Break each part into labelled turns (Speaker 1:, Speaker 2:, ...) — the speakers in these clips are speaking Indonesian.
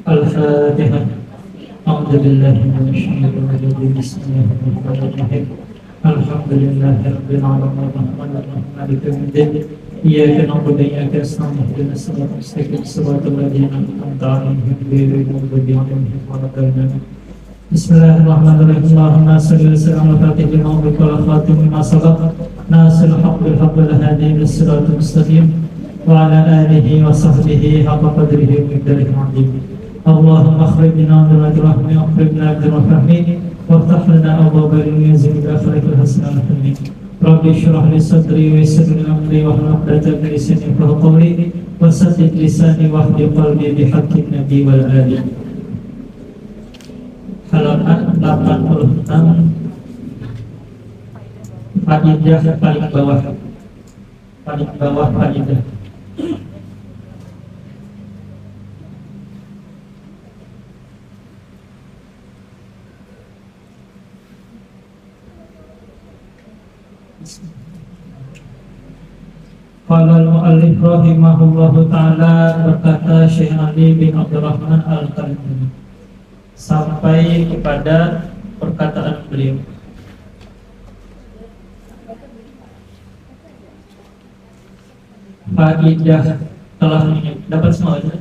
Speaker 1: Al-Fatihah. A'udzubillahi minasyaitonir rajim. Bismillahirrahmanirrahim. Alhamdulillahirabbil alamin arrahmanirrahim maliki yaumiddin. Iyyaka na'budu wa iyyaka nasta'in ihdinas siratal mustaqim siratal ladzina an'amta 'alaihim ghairil maghdubi 'alaihim waladdallin. Bismillahirrahmanirrahim. Allahumma shalli wa sallim ala fatihil mawlid wal khatim lima sabaq nasil haqq bil haqq wal hadi ila siratal mustaqim wa ala alihi wa sahbihi haqqa qadrihi wa miqdarihi 'azim. Allahumma akhrijna min rahmi wa akhrijna min rahmi waftah lana abwaaba ilmi zid akhlaqal hasanah amin. Rabbi shrah li sadri wa yassir li amri wahlul 'uqdatam min lisani yafqahu qawli wasaddid lisani wahdi qalbi bihaqqin nabi wal ali. Halaman 86, faidah paling bawah faidah. Qala al-mu'allif rahimahullahu ta'ala, berkata Syekh Ali bin Abdurrahman Al-Kalbi sampai kepada perkataan beliau. Faidah telah dapat semua ya?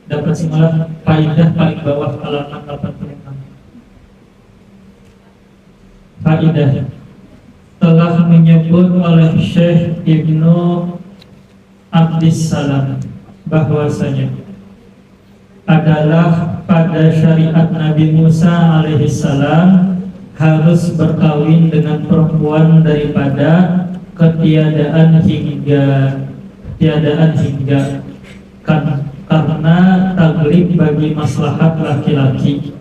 Speaker 1: Dapat semua. Faidah paling bawah halaman 86. Faidah telah menyebut oleh Syekh Ibnu Abdissalam bahwasanya adalah pada syariat Nabi Musa alaihissalam harus berkawin dengan perempuan daripada ketiadaan hingga karena taglib bagi maslahat laki-laki.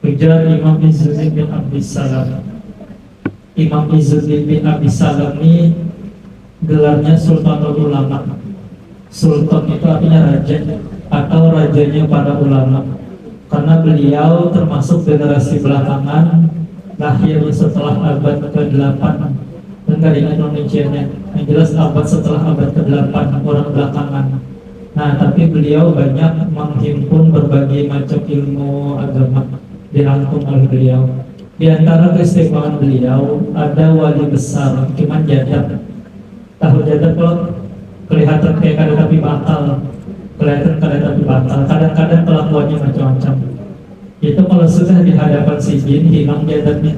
Speaker 1: Ujar Imam Izzuddin bin Abdissalam. Imam Izzuddin bin Abdissalam ini gelarnya Sultanul Ulama. Sultan itu artinya raja atau rajanya para ulama, karena beliau termasuk generasi belakangan, lahir setelah abad ke-8. Enggak ingat Indonesia-nya, yang jelas abad setelah abad ke-8, orang belakangan. Nah, tapi beliau banyak menghimpun berbagai macam ilmu agama, dirangkum oleh beliau. Di antara keistimewaan beliau ada wali besar, cuman jadab. Tahu jadab kalau kelihatan kayak kada tapi batal, kadang-kadang kelakuannya macam-macam. Itu kalau sudah di hadapan si jin hilang jadabnya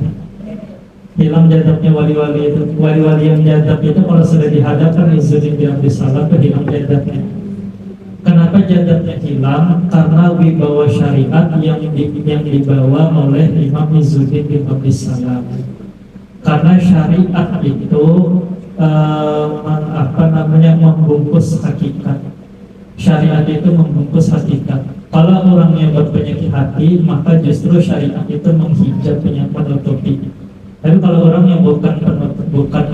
Speaker 1: wali-wali itu. Wali-wali yang jadab itu kalau sudah dihadapkan Izzuddin bin Abdissalam itu hilang jadabnya. Kenapa jadabnya hilang? Karena wibawa syariat yang dibawa oleh Imam Izzuddin bin Abdissalam. Karena syariat itu membungkus hakikat. Syariat itu membungkus hakikat. Kalau orang yang berpenyakit hati, maka justru syariat itu menghijab, menutupi. Tapi kalau orang yang bukan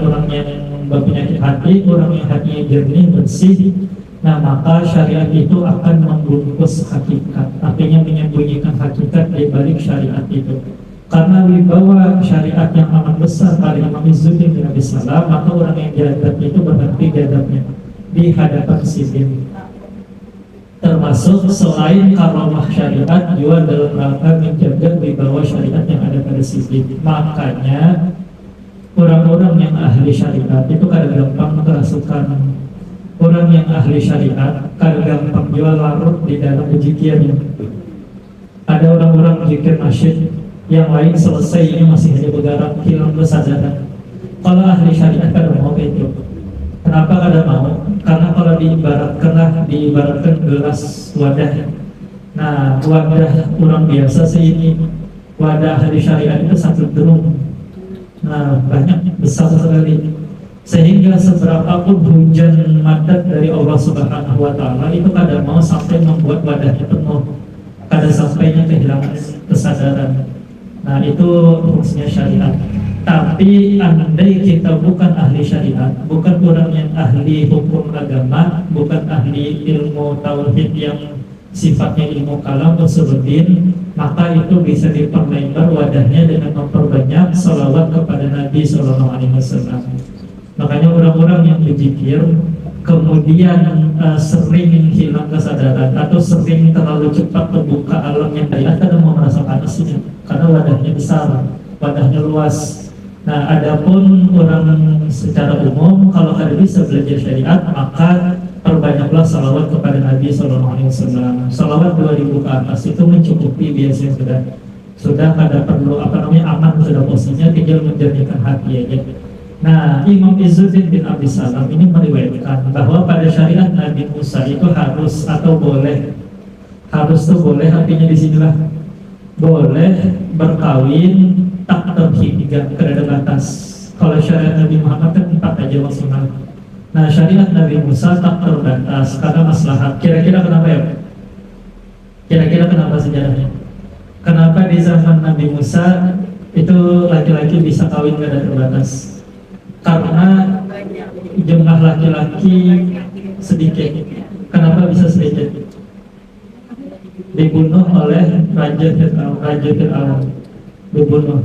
Speaker 1: orang yang berpenyakit hati, orang yang hatinya jernih, bersih, nah maka syariat itu akan membungkus hakikat, artinya menyembunyikan hakikat di balik syariat itu. Karena wibawa syariat yang amat besar pada Imam Izzuddin bin Abdissalam, maka orang yang jadab itu berhenti jadabnya di hadapan sidin. Termasuk selain karamah syariat juga dalam rangka menjaga wibawa syariat yang ada pada sidin. Makanya orang-orang yang ahli syariat itu kadang gampang kerasukan. Orang yang ahli syariat kadang gampang jual larut di dalam zikirnya. Ada orang-orang zikir nasyid yang lain selesai ini masih hanya bergerak, hilang kesadaran. Kalau ahli syariat kadang mau itu. Kenapa kadang mau? Karena kalau diibaratkan gelas wadah. Nah, wadah orang biasa sih ini, wadah ahli syariat itu satu drum. Nah, banyak, besar sekali. Sehingga seberapapun hujan madat dari Allah Subhanahu wa Ta'ala itu kadang mau sampai membuat wadahnya penuh, kadang sampainya kehilangan kesadaran. Nah, itu fungsinya syariat. Tapi andai kita bukan ahli syariat, bukan orang yang ahli hukum agama, bukan ahli ilmu tauhid yang sifatnya ilmu kalam usuludin, maka itu bisa diperlebar wadahnya dengan memperbanyak salawat kepada Nabi SAW. Makanya orang-orang yang berzikir kemudian sering hilang kesadaran atau sering terlalu cepat terbuka alam yang tadi kadang mau merasa panasnya karena wadahnya besar, wadahnya luas. Nah, adapun orang secara umum kalau kada bisa belajar syariat maka perbanyaklah salawat kepada Nabi SAW. Salawat 2000 ke atas itu mencukupi biasanya sudah kada perlu aman sudah posisinya, tinggal menjernihkan hati aja. Nah, Imam Izzuddin bin Abi Salam ini meriwayatkan bahwa pada syariat Nabi Musa itu harus atau boleh, harus tuh boleh artinya di sinilah boleh berkawin tak terhingga ada batas. Kalau syariat Nabi Muhammad kan 4 aja maksimal. Nah, syariat Nabi Musa tak terbatas karena maslahat. Kira-kira kenapa ya? Kira-kira kenapa sejarahnya? Kenapa di zaman Nabi Musa itu laki-laki bisa kawin gak ada terbatas? Karena jumlah laki-laki sedikit. Kenapa bisa sedikit? Dibunuh oleh Raja Fir'aun. Dibunuh.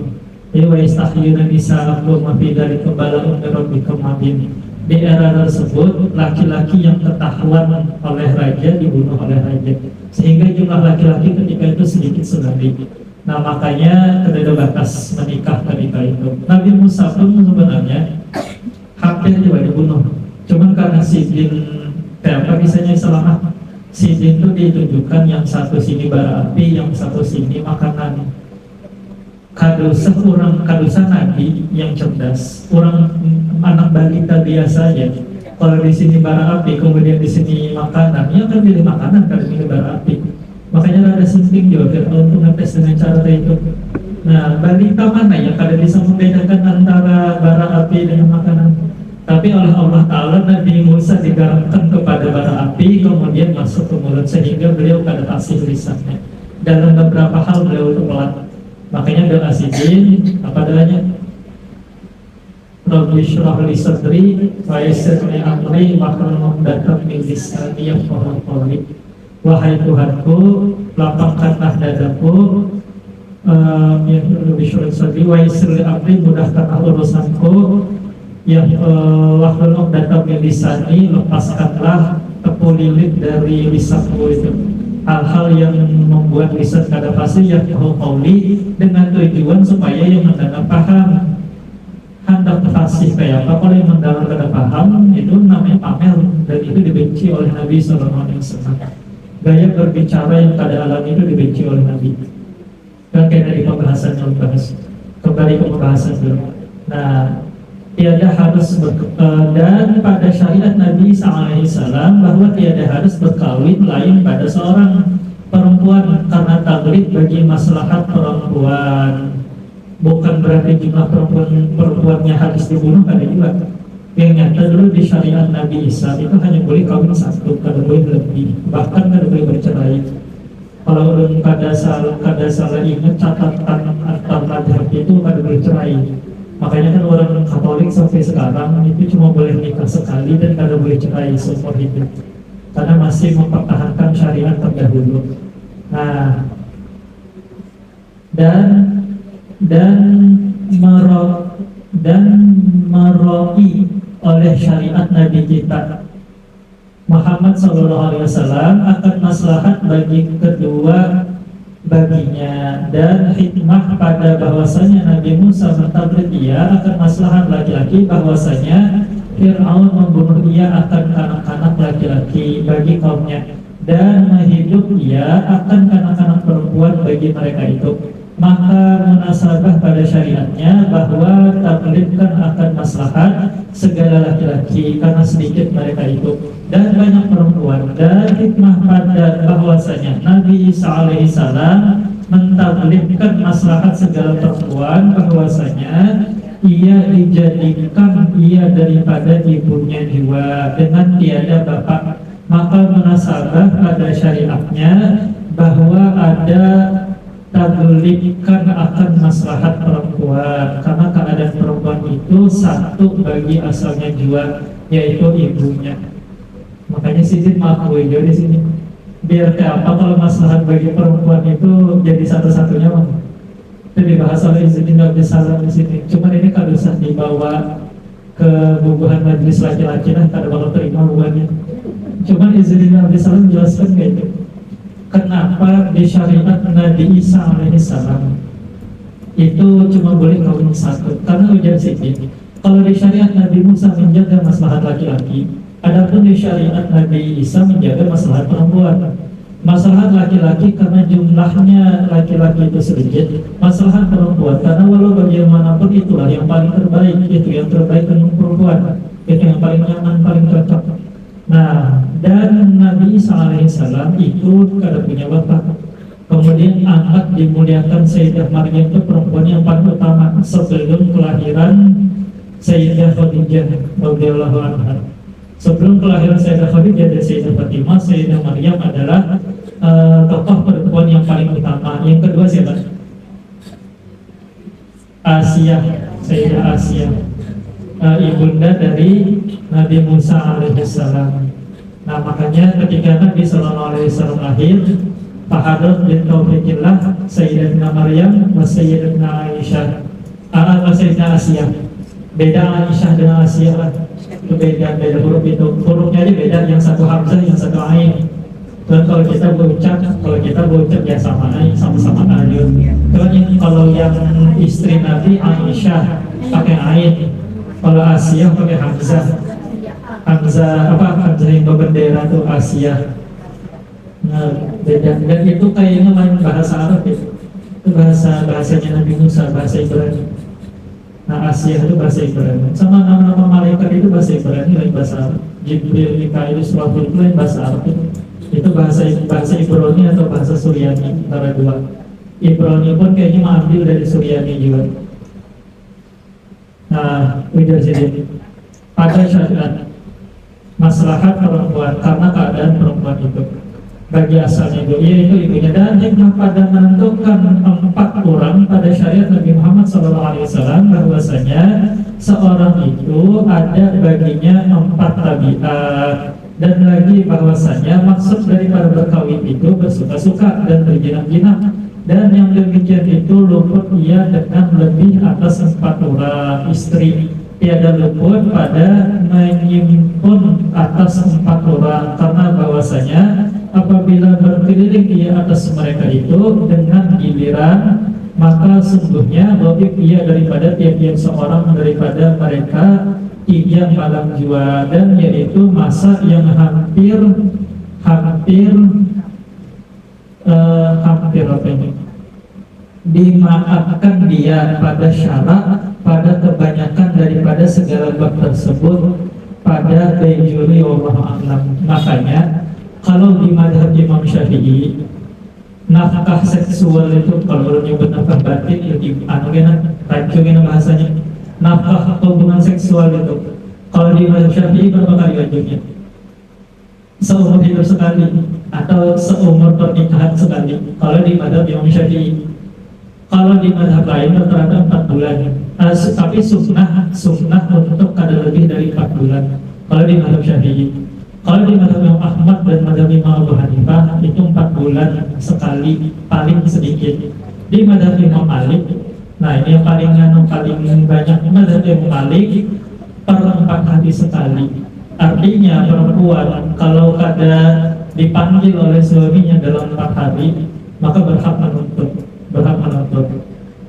Speaker 1: Jadi wa yastahyuna nisa'akum wa fi dzalika bala'un min rabbikum mubin. Di era tersebut laki-laki yang ketahuan oleh raja dibunuh oleh raja, sehingga jumlah laki-laki ketika itu sedikit sekali. Nah, makanya ada batas menikah ketika itu. Nabi Musa pun sebenarnya hampir juga dibunuh, cuman karena sidin apa bisanya selamat. Sidin itu ditunjukkan yang satu sini bara api, yang satu sini makanan. Kadosa Nabi yang cerdas, orang anak balita biasa aja. Kalau di sini bara api, kemudian di sini makanan, ya kan pilih makanan kalau ini bara api. Makanya ada sinting juga Fir'aun untuk ngetes dengan cara itu. Nah, balita mana yang kalian bisa membedakan antara bara api dengan makanan? Tapi oleh Allah Ta'ala Nabi Musa digaramkan kepada bara api, kemudian masuk ke mulut sehingga beliau kada fasih lisannya. Dalam beberapa hal beliau itu pelan. Makanya doa sidin apa doanya? Rabbi shrah li sadri wa yassir li amri wahlul 'uqdatam min lisani yafqahu qawli. Wahai Tuhanku, lapangkanlah dadaku, ya Rabbi shrah li sadri wa yassir li amri, mudahkanlah urusanku, ya wahlul 'uqdatam min lisani, lepaskanlah tepu lilit dari lisanku itu. Hal-hal yang membuat lisan kada fasih ya qauli, dengan tujuan supaya yang mendengar paham. Hendak fasih kayak apa? Kalau yang mendengar kada paham itu namanya pamer, dan itu dibenci oleh Nabi SAW. Gaya berbicara yang kada alami itu dibenci oleh Nabi. Dan kayak dari pembahasan yang bahas kembali ke pembahasan dulu. Nah, tiada harus dan pada syariat Nabi SAW bahwa tiada harus berkawin lain pada seorang perempuan karena taglid bagi maslahat perempuan. Bukan berarti jumlah perempuannya harus dibunuh, ada juga. Yang nyata dulu di syariat Nabi Isa itu hanya boleh kawin satu, kada boleh lebih, bahkan kada boleh bercerai. Kalau kada salah ingat catatan antar madhab itu kada boleh cerai. Makanya kan orang Katolik sampai sekarang itu cuma boleh nikah sekali dan kada boleh cerai seumur hidup, karena masih mempertahankan syariat terdahulu. Nah, dan meroi oleh syariat Nabi kita Muhammad SAW akan maslahat bagi kedua baginya, dan hikmah pada bahwasanya Nabi Musa mentabligh ia akan maslahat laki-laki, bahwasanya Fir'aun membunuh ia akan kanak-kanak laki-laki bagi kaumnya, dan menghidup ia akan kanak-kanak perempuan bagi mereka itu. Maka munasabah pada syariatnya bahwa taklifkan akan maslahat segala laki-laki karena sedikit mereka itu dan banyak perempuan, dan hikmah pada bahwasanya Nabi Isa alaihissalam mentaklifkan maslahat segala perempuan, bahwasanya ia dijadikan ia daripada ibunya jiwa dengan tiada bapak. Maka munasabah pada syariatnya bahwa ada taglifkan akan maslahat perempuan karena keadaan perempuan itu satu bagi asalnya jiwa, yaitu ibunya. Makanya Sidin mengakui di sini biar kayak apa kalau maslahat bagi perempuan itu jadi satu-satunya itu dibahas oleh Sidin Abdul Salam di sini. Cuman ini kalau usah dibawa kebubuhan majelis laki-laki lah, kada bakal terima buahnya. Cuman izin Nabi SAW menjelaskan kayak itu. Kenapa di syariat Nabi Isa alaihissalam itu cuma boleh kawin satu? Karena ujar sini, kalau di syariat Nabi Musa menjaga maslahat laki-laki, adapun di syariat Nabi Isa menjaga maslahat perempuan. Maslahat laki-laki karena jumlahnya laki-laki itu sedikit, maslahat perempuan karena walau bagaimanapun itulah yang paling terbaik, itu yang terbaik untuk perempuan, itu yang paling nyaman, paling cocok. Nah, dan Nabi Isa alaihissalam itu kada punya bapak. Kemudian angkat dimuliakan Sayyidah Maryam itu perempuan yang paling utama sebelum kelahiran Sayyidah Khadijah radhiyallahu anha. Sebelum kelahiran Sayyidah Khadijah dan Sayyidah Fatimah, Sayyidah Maryam adalah tokoh perempuan yang paling utama. Yang kedua siapa? Asia, Sayyidah Asia, ibunda dari Nabi Musa alaihissalam. Nah, makanya ketika Nabi SAW lahir, Fahadat bin Taufiqillah Sayyidatina Maryam wa Sayyidatina Aisyah, Sayyidatina Asia. Beda Aisyah dengan Asia lah, itu beda huruf itu, hurufnya aja beda, yang satu hamzah, yang satu ain. Dan kalau kita berucap ya sama-sama alif. Kalau yang istri Nabi Aisyah pakai ain, kalau Asia pakai hamzah. Hamzah yang berbendera tuh Asia. Nah, beda. Dan itu kayaknya lain bahasa Arab ya. Itu bahasanya Nabi Musa, bahasa Ibrani. Nah, Asia itu bahasa Ibrani. Sama nama-nama malaikat itu bahasa Ibrani, lain bahasa Arab. Jibril, Mikail, Israfil itu lain bahasa Arab itu. Itu bahasa Ibrani atau bahasa Suryani, antara dua. Ibrani pun kayaknya mengambil dari Suryani juga. Nah, ujar sini. Pada syariat maslahat perempuan karena keadaan perempuan itu bagi asalnya itu ibunya, dan hikmah pada menentukan 4 orang pada syariat Nabi Muhammad SAW bahwasanya seorang itu ada baginya 4 tabiat, dan lagi bahwasanya maksud daripada berkawin itu bersuka-suka dan berjinak-jinak, dan yang demikian itu luput ia dengan lebih atas 4 orang istri, tiada luput pada menyimpun atas 4 orang, karena bahwasanya apabila berkeliling ia atas mereka itu dengan giliran, maka sungguhnya wajib ia daripada tiap-tiap seorang daripada mereka yang malam jua, dan yaitu masa yang hampir apa ini, dimaafkan dia pada syarak pada kebanyakan daripada segala bab tersebut pada bejuri Allah a'lam. Makanya kalau di madhab Imam Syafi'i, nafkah seksual itu kalau nyebut nafkah batin lebih rancu bahasanya. Nafkah hubungan seksual itu kalau di madhab Syafi'i berapa kali wajibnya? Seumur hidup sekali atau seumur pernikahan sekali kalau di madhab Imam Syafi'i. Kalau di madhab lain rata-rata 4 bulan. Tapi sunnah untuk kada lebih dari 4 bulan kalau di madhab Syafi'i. Kalau di madhab Imam Ahmad dan madhab Imam Abu Hanifah itu 4 bulan sekali paling sedikit. Di madhab Imam Malik, nah ini yang paling banyak, madhab Imam Malik per 4 hari sekali. Artinya perempuan kalau kada dipanggil oleh suaminya dalam 4 hari maka berhak menuntut.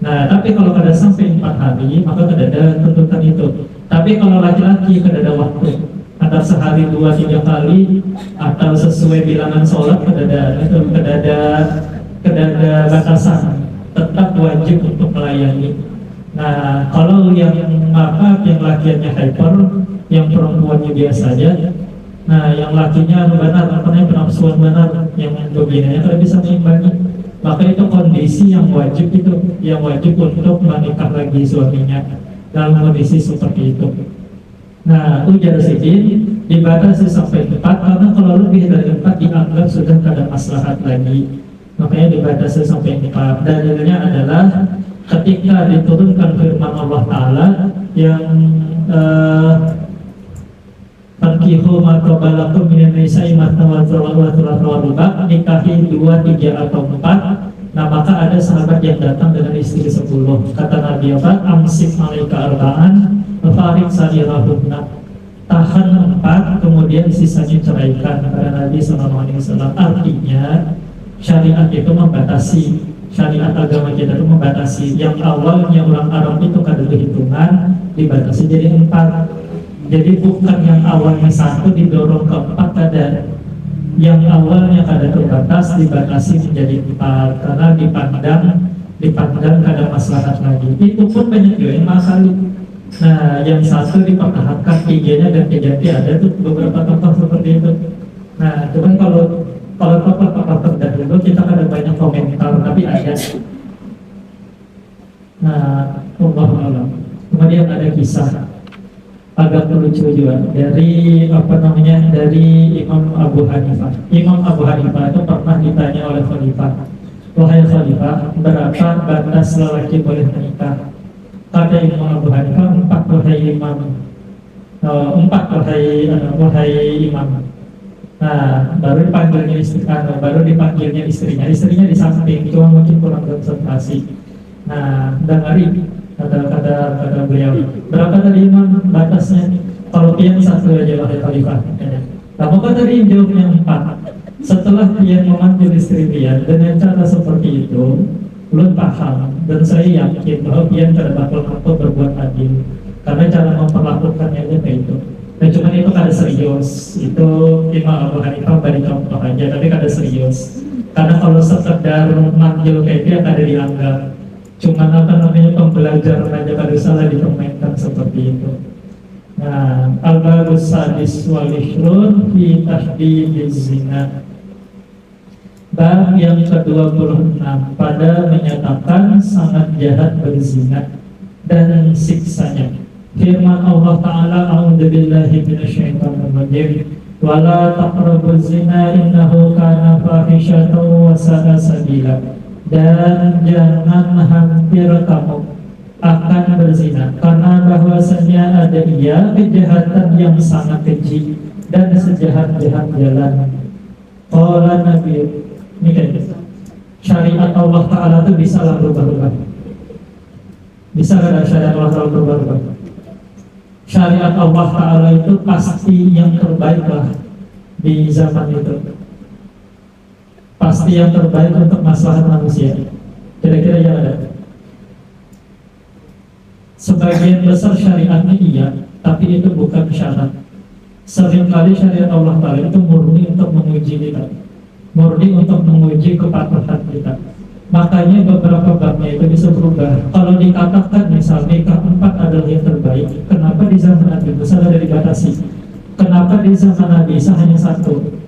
Speaker 1: Nah, tapi kalau kada sampai 4 hari maka kada ada tuntutan itu. Tapi kalau laki-laki kada ada waktu, antara sehari 2-3 kali atau sesuai bilangan sholat kada ada batasan, tetap wajib untuk melayani. Nah, kalau yang lakiannya hyper, yang perempuannya biasa saja, nah yang lakinya benar, penafsuan benar, yang begininya kada bisa meimbangi, maka itu kondisi yang wajib untuk menikah lagi suaminya dalam kondisi seperti itu. Nah, ujar sidin dibatasi sampai 4 karena kalau lebih dari 4 dianggap sudah kada maslahat lagi, makanya dibatasi sampai 4. Dalilnya adalah ketika diturunkan firman Allah Ta'ala yang fankihu ma qabalakum minan nisa'i matna wa thulatha, nikahi 2, 3 atau 4. Nah, maka ada sahabat yang datang dengan istri 10. Kata Nabi apa? Amsik malaika arba'an fafarik sarirahunna, tahan 4 kemudian sisanya ceraikan, kata Nabi SAW. Artinya syariat itu membatasi, syariat agama kita itu membatasi. Yang awalnya orang Arab itu kada berhitungan, dibatasi jadi 4. Jadi bukan yang awalnya 1 didorong ke 4 kada, yang awalnya kada terbatas dibatasi menjadi 4 karena dipandang kada maslahat lagi. Itu pun banyak juga yang masali. Nah, yang 1 dipertahankan, 3-nya dan 3 ada tuh beberapa contoh seperti itu. Nah, cuman kalau tokoh-tokoh terdahulu kita ada banyak komentar, tapi ada. Nah, Allahu a'lam. Kemudian ada kisah agak lucu juga dari dari Imam Abu Hanifah. Imam Abu Hanifah itu pernah ditanya oleh Khalifah, wahai Khalifah, berapa batas lelaki boleh menikah? Kata Imam Abu Hanifah, 4 wahai Imam. 4 wahai Imam. Nah, baru dipanggilnya istrinya. Istrinya di samping, cuma mungkin kurang konsentrasi. Nah, dengarin kata beliau, berapa tadi Imam batasnya? Kalau pian 1 aja wahai Khalifah. Kamu kan tadi jawabnya 4. Setelah pian memanggil istri pian dengan cara seperti itu, belum paham, dan saya yakin bahwa pian kada bakal mampu berbuat adil karena cara memperlakukannya itu kayak itu. Nah, cuman itu kada serius. Itu Imam Abu Hanifah beri contoh aja, tapi kada serius. Karena kalau sekedar manggil kayak dia kada dianggap. Cuman pembelajaran aja kada salah dipermainkan seperti itu. Nah, al-babus sadis wal ishrun fi tahdidiz zina. Bab yang ke-26 pada menyatakan sangat jahat berzina dan siksanya. Firman Allah Ta'ala, a'udzubillahi minasyaitonir rajim, wala taqrabuz zina innahu kana fahishatan wa sa'a sabila. Dan jangan hampir kamu akan berzina, karena bahwasanya ada kejahatan yang sangat keji dan sejahat-jahat jalan. Qala Nabi, ini kan syariat Allah Ta'ala itu bisa lah berubah-ubah. Bisa ada syariat Allah Ta'ala berubah-ubah. Syariat Allah Ta'ala itu pasti yang terbaik lah di zaman itu. Pasti yang terbaik untuk maslahat manusia. Kira-kira yang ada. Sebagian besar syariatnya iya, tapi itu bukan syarat. Seringkali syariat Allah Ta'ala itu murni untuk menguji kita, murni untuk menguji kepatuhan kita. Makanya beberapa babnya itu bisa berubah. Kalau dikatakan misalnya nikah 4 adalah yang terbaik, kenapa di zaman Nabi Musa ada dibatasi? Kenapa di zaman Nabi Isa hanya 1?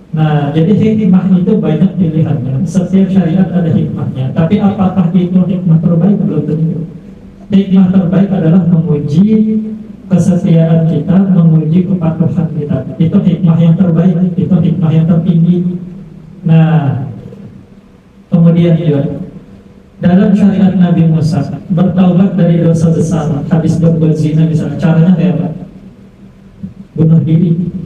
Speaker 1: Nah, jadi hikmah itu banyak pilihannya. Setiap syariat ada hikmahnya. Tapi apakah itu hikmah terbaik? Belum tentu. Hikmah terbaik adalah menguji kesetiaan kita, menguji kepatuhan kita. Itu hikmah yang terbaik, itu hikmah yang tertinggi. Nah, kemudian juga dalam syariat Nabi Musa, bertaubat dari dosa besar, habis berbuat zina misalnya, caranya kayak apa? Bunuh diri.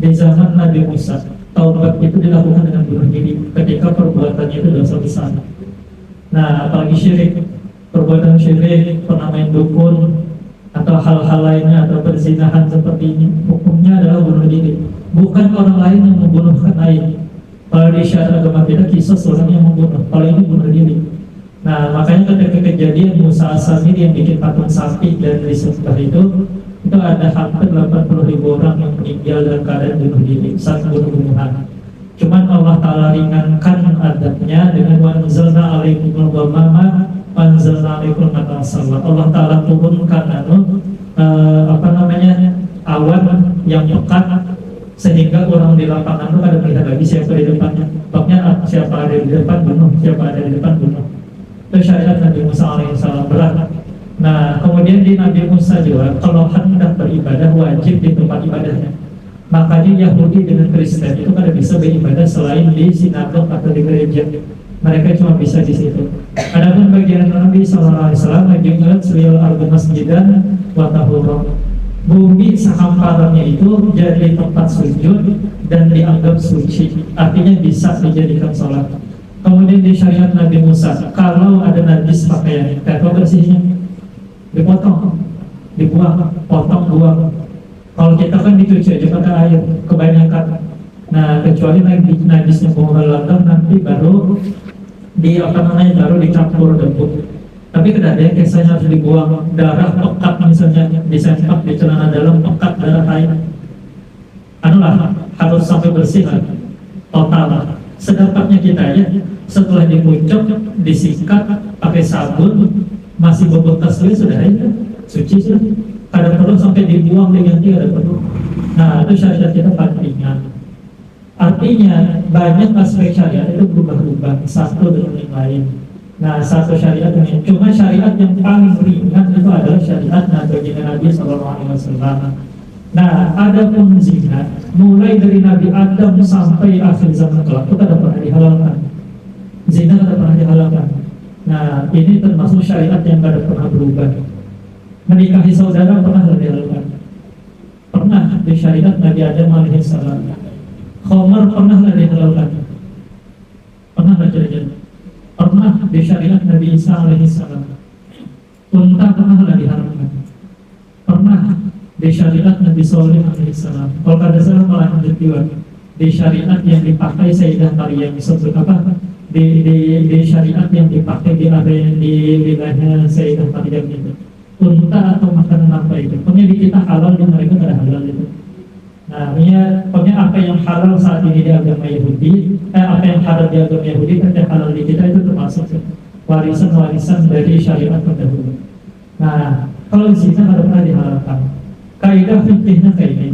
Speaker 1: Di zaman Nabi Musa, taubat itu dilakukan dengan bunuh diri ketika perbuatannya itu dosa besar. Nah, apalagi syirik, perbuatan syirik, pernah main dukun, atau hal-hal lainnya, atau perzinahan seperti ini, hukumnya adalah bunuh diri. Bukan orang lain yang membunuh lain. Kalau di syariat agama kita, kisos orang yang membunuh. Kalau ini bunuh diri. Nah, makanya ketika kejadian Musa As-Samiri yang bikin patung sapi dan disembah itu ada hampir 80.000 orang yang meninggal dalam keadaan bunuh diri saat bunuh-bunuhan. Cuman Allah Ta'ala ringankan adabnya dengan wanzalna alaikumul ghamama wanzalna alaikumul matasalla. Allah Ta'ala turunkan awan yang pekat sehingga orang di lapangan itu ada melihat lagi siapa di depannya. Pokoknya siapa ada di depan bunuh, siapa ada di depan bunuh. Itu syariat Nabi Musa alaihissalam berat. Nah, kemudian di Nabi Musa juga, kalau hendak beribadah wajib di tempat ibadahnya. Makanya Yahudi dengan Kristen itu kada bisa beribadah selain di sinagog atau di gereja. Mereka cuma bisa di situ. Adapun bagian Nabi SAW, menjengkelat selial ardu masjidan wa tahura. Bumi sehamparannya itu jadi tempat sujud dan dianggap suci. Artinya bisa dijadikan sholat. Kemudian di syariat Nabi Musa, kalau ada najis pakaian, kayak apa bersihnya? Dipotong. dibuang, potong, buang. Kalau kita kan dicuci aja pakai air kebanyakan. Nah, kecuali najisnya pengulangan nanti baru baru dicampur debu. Tapi kadang-kadang kesanya harus dibuang, darah pekat misalnya disempak di celana dalam, pekat darah air. Anulah harus sampai bersih lah, total. Sedapatnya kita aja setelah dipucuk, disikat pakai sabun, masih bebekas sudah aja suci sudah. Ada perlu sampai dibuang diganti, ada perlu. Nah, itu syariat kita pentingnya. Artinya banyak aspek syariat itu berubah-ubah satu dengan yang lain. Nah, satu syariat ini cuma syariat yang paling ringan itu adalah syariat Nabi SAW. Nah, ada pun zina mulai dari Nabi Adam sampai akhir zaman kelak itu tidak pernah dihalalkan. Zina tidak pernah dihalalkan. Nah, ini termasuk syariat yang tidak pernah berubah. Menikahi saudara pernah dihalalkan. Pernah di syariat Nabi Adam alaihissalam. Khamar pernah dihalalkan. Pernah belajar. Pernah di syariat Nabi Isa alaihissalam. Unta pernah diharamkan. Pernah di syariat Nabi Soleh alaihissalam. Kalau kada salah malah di syariat yang dipakai Sayyidah Maryam disebut apa? Di syariat yang dipakai di area di wilayah Sayyidah Maryam itu. Unta atau makanan apa itu? Pokoknya di kita halal, di mereka tidak halal itu. Nah, pokoknya apa yang halal saat ini di agama Yahudi, apa yang halal di agama Yahudi, dan halal di kita itu termasuk warisan-warisan dari syariat terdahulu. Nah, kalau zina tidak pernah dihalalkan. Kaidah fikihnya kayak ini.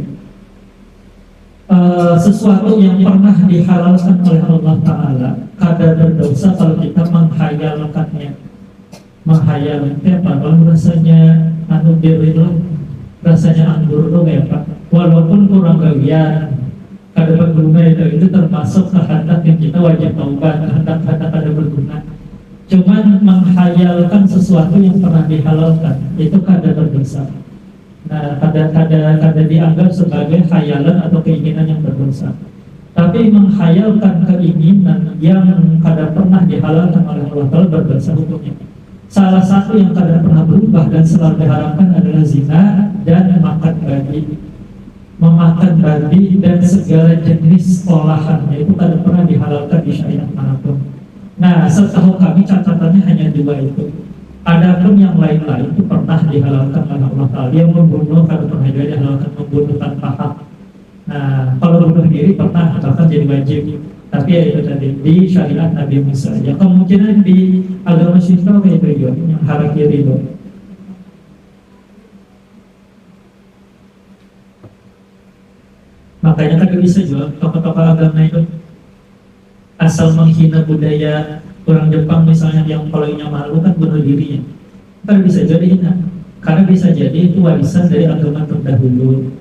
Speaker 1: Sesuatu yang pernah dihalalkan oleh Allah Ta'ala kadar berdosa kalau kita menghayalkannya. Menghayalkan apa? Rasanya anu dirilah, rasanya anggur itu kayak apa? Walaupun kurang gawian, kada berguna itu termasuk kehendak yang kita wajib taubat, kehendak kada berguna. Cuman menghayalkan sesuatu yang pernah dihalalkan itu kada berdosa. Nah, kada dianggap sebagai khayalan atau keinginan yang berdosa. Tapi menghayalkan keinginan yang kada pernah dihalalkan oleh Allah Ta'ala berdosa hukumnya. Salah satu yang kada pernah berubah dan selalu diharamkan adalah zina dan makan babi. Memakan babi dan segala jenis olahannya itu kada pernah dihalalkan di syariat manapun. Nah, setahu kami catatannya hanya dua itu. Adapun yang lain-lain itu pernah dihalalkan oleh Allah Ta'ala. Yang membunuh kada pernah juga dihalalkan, membunuh tanpa hak. Nah, kalau bunuh diri pernah, bahkan jadi wajib. Tapi ya itu tadi di syariat Nabi Musa. Ya kemungkinan di agama Syiah kayak itu juga, yang harakiri itu. Makanya kan bisa juga tokoh-tokoh agama itu asal menghina budaya orang Jepang misalnya, yang kalau malu kan bunuh dirinya. Kan bisa jadi hina, karena bisa jadi itu warisan dari agama terdahulu.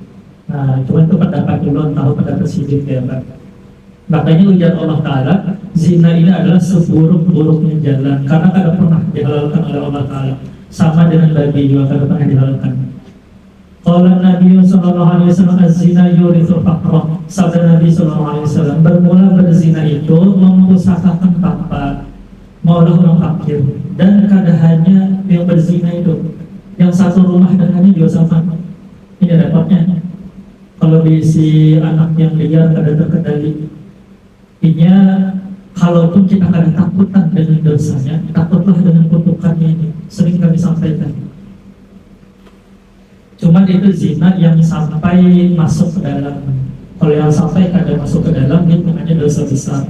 Speaker 1: Nah, cuma itu pendapat dulu, tahu pendapat sidik ya Pak. Makanya ujar Allah Ta'ala, zina ini adalah seburuk-buruknya jalan, karena kada pernah dihalalkan oleh Allah Ta'ala. Sama dengan babi juga kada pernah dihalalkan. Qala Nabi sallallahu alaihi wasallam, az-zina yurithul faqra. Sabda Nabi sallallahu alaihi wasallam, bermula berzina itu memusakakan tanpa, maulah orang fakir. Dan kada hanya yang berzina itu, yang satu rumah dengannya juga sama. Ini dapatnya. Kalau si anak yang liar kada terkendali. Artinya, kalaupun kita kada takutan dengan dosanya, takutlah dengan kutukannya ini. Sering kami sampaikan. Cuma itu zina yang sampai masuk ke dalam. Kalau yang sampai kada masuk ke dalam, itu namanya dosa besar.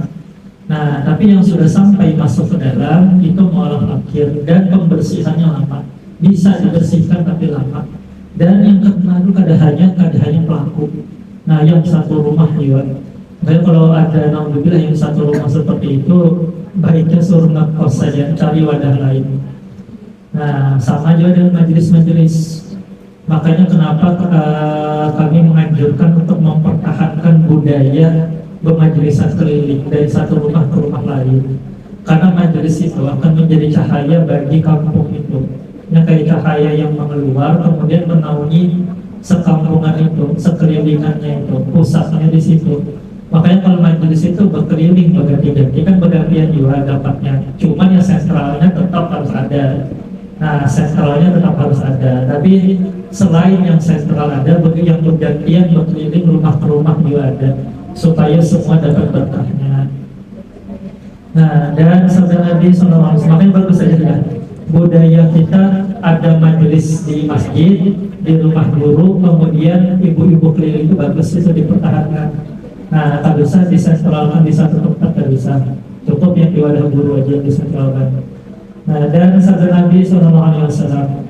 Speaker 1: Nah, tapi yang sudah sampai masuk ke dalam, itu malah akhir dan pembersihannya lama. Bisa dibersihkan tapi lama. Dan yang kena itu kada hanya pelaku. Nah, yang satu rumah juga. Makanya kalau ada naudzubillah yang satu rumah seperti itu, baiknya suruh ngekos saja, cari wadah lain. Nah, sama juga dengan majelis-majelis. Makanya kenapa kami menganjurkan untuk mempertahankan budaya bermajelisan keliling dari satu rumah ke rumah lain. Karena majelis itu akan menjadi cahaya bagi kampung itu. Yang kayak cahaya yang mengeluar, kemudian menaungi sekampungan itu, sekelilingannya itu, pusatnya di situ. Makanya kalau majelis itu berkeliling berganti-ganti, kan bergantian juga dapatnya. Cuman yang sentralnya tetap harus ada. Nah, sentralnya tetap harus ada. Tapi selain yang sentral ada, bagi yang bergantian berkeliling rumah ke rumah juga ada, supaya semua dapat berkahnya. Nah, dan sabda Nabi SAW, makanya bagus saja ya, budaya kita ada majelis di masjid, di rumah guru, kemudian ibu-ibu keliling itu bagus, itu dipertahankan. Nah, tak bisa disentralkan di satu tempat, tak bisa. Cukup yang di wadah guru aja yang disentralkan. Nah, dan sabda Nabi SAW,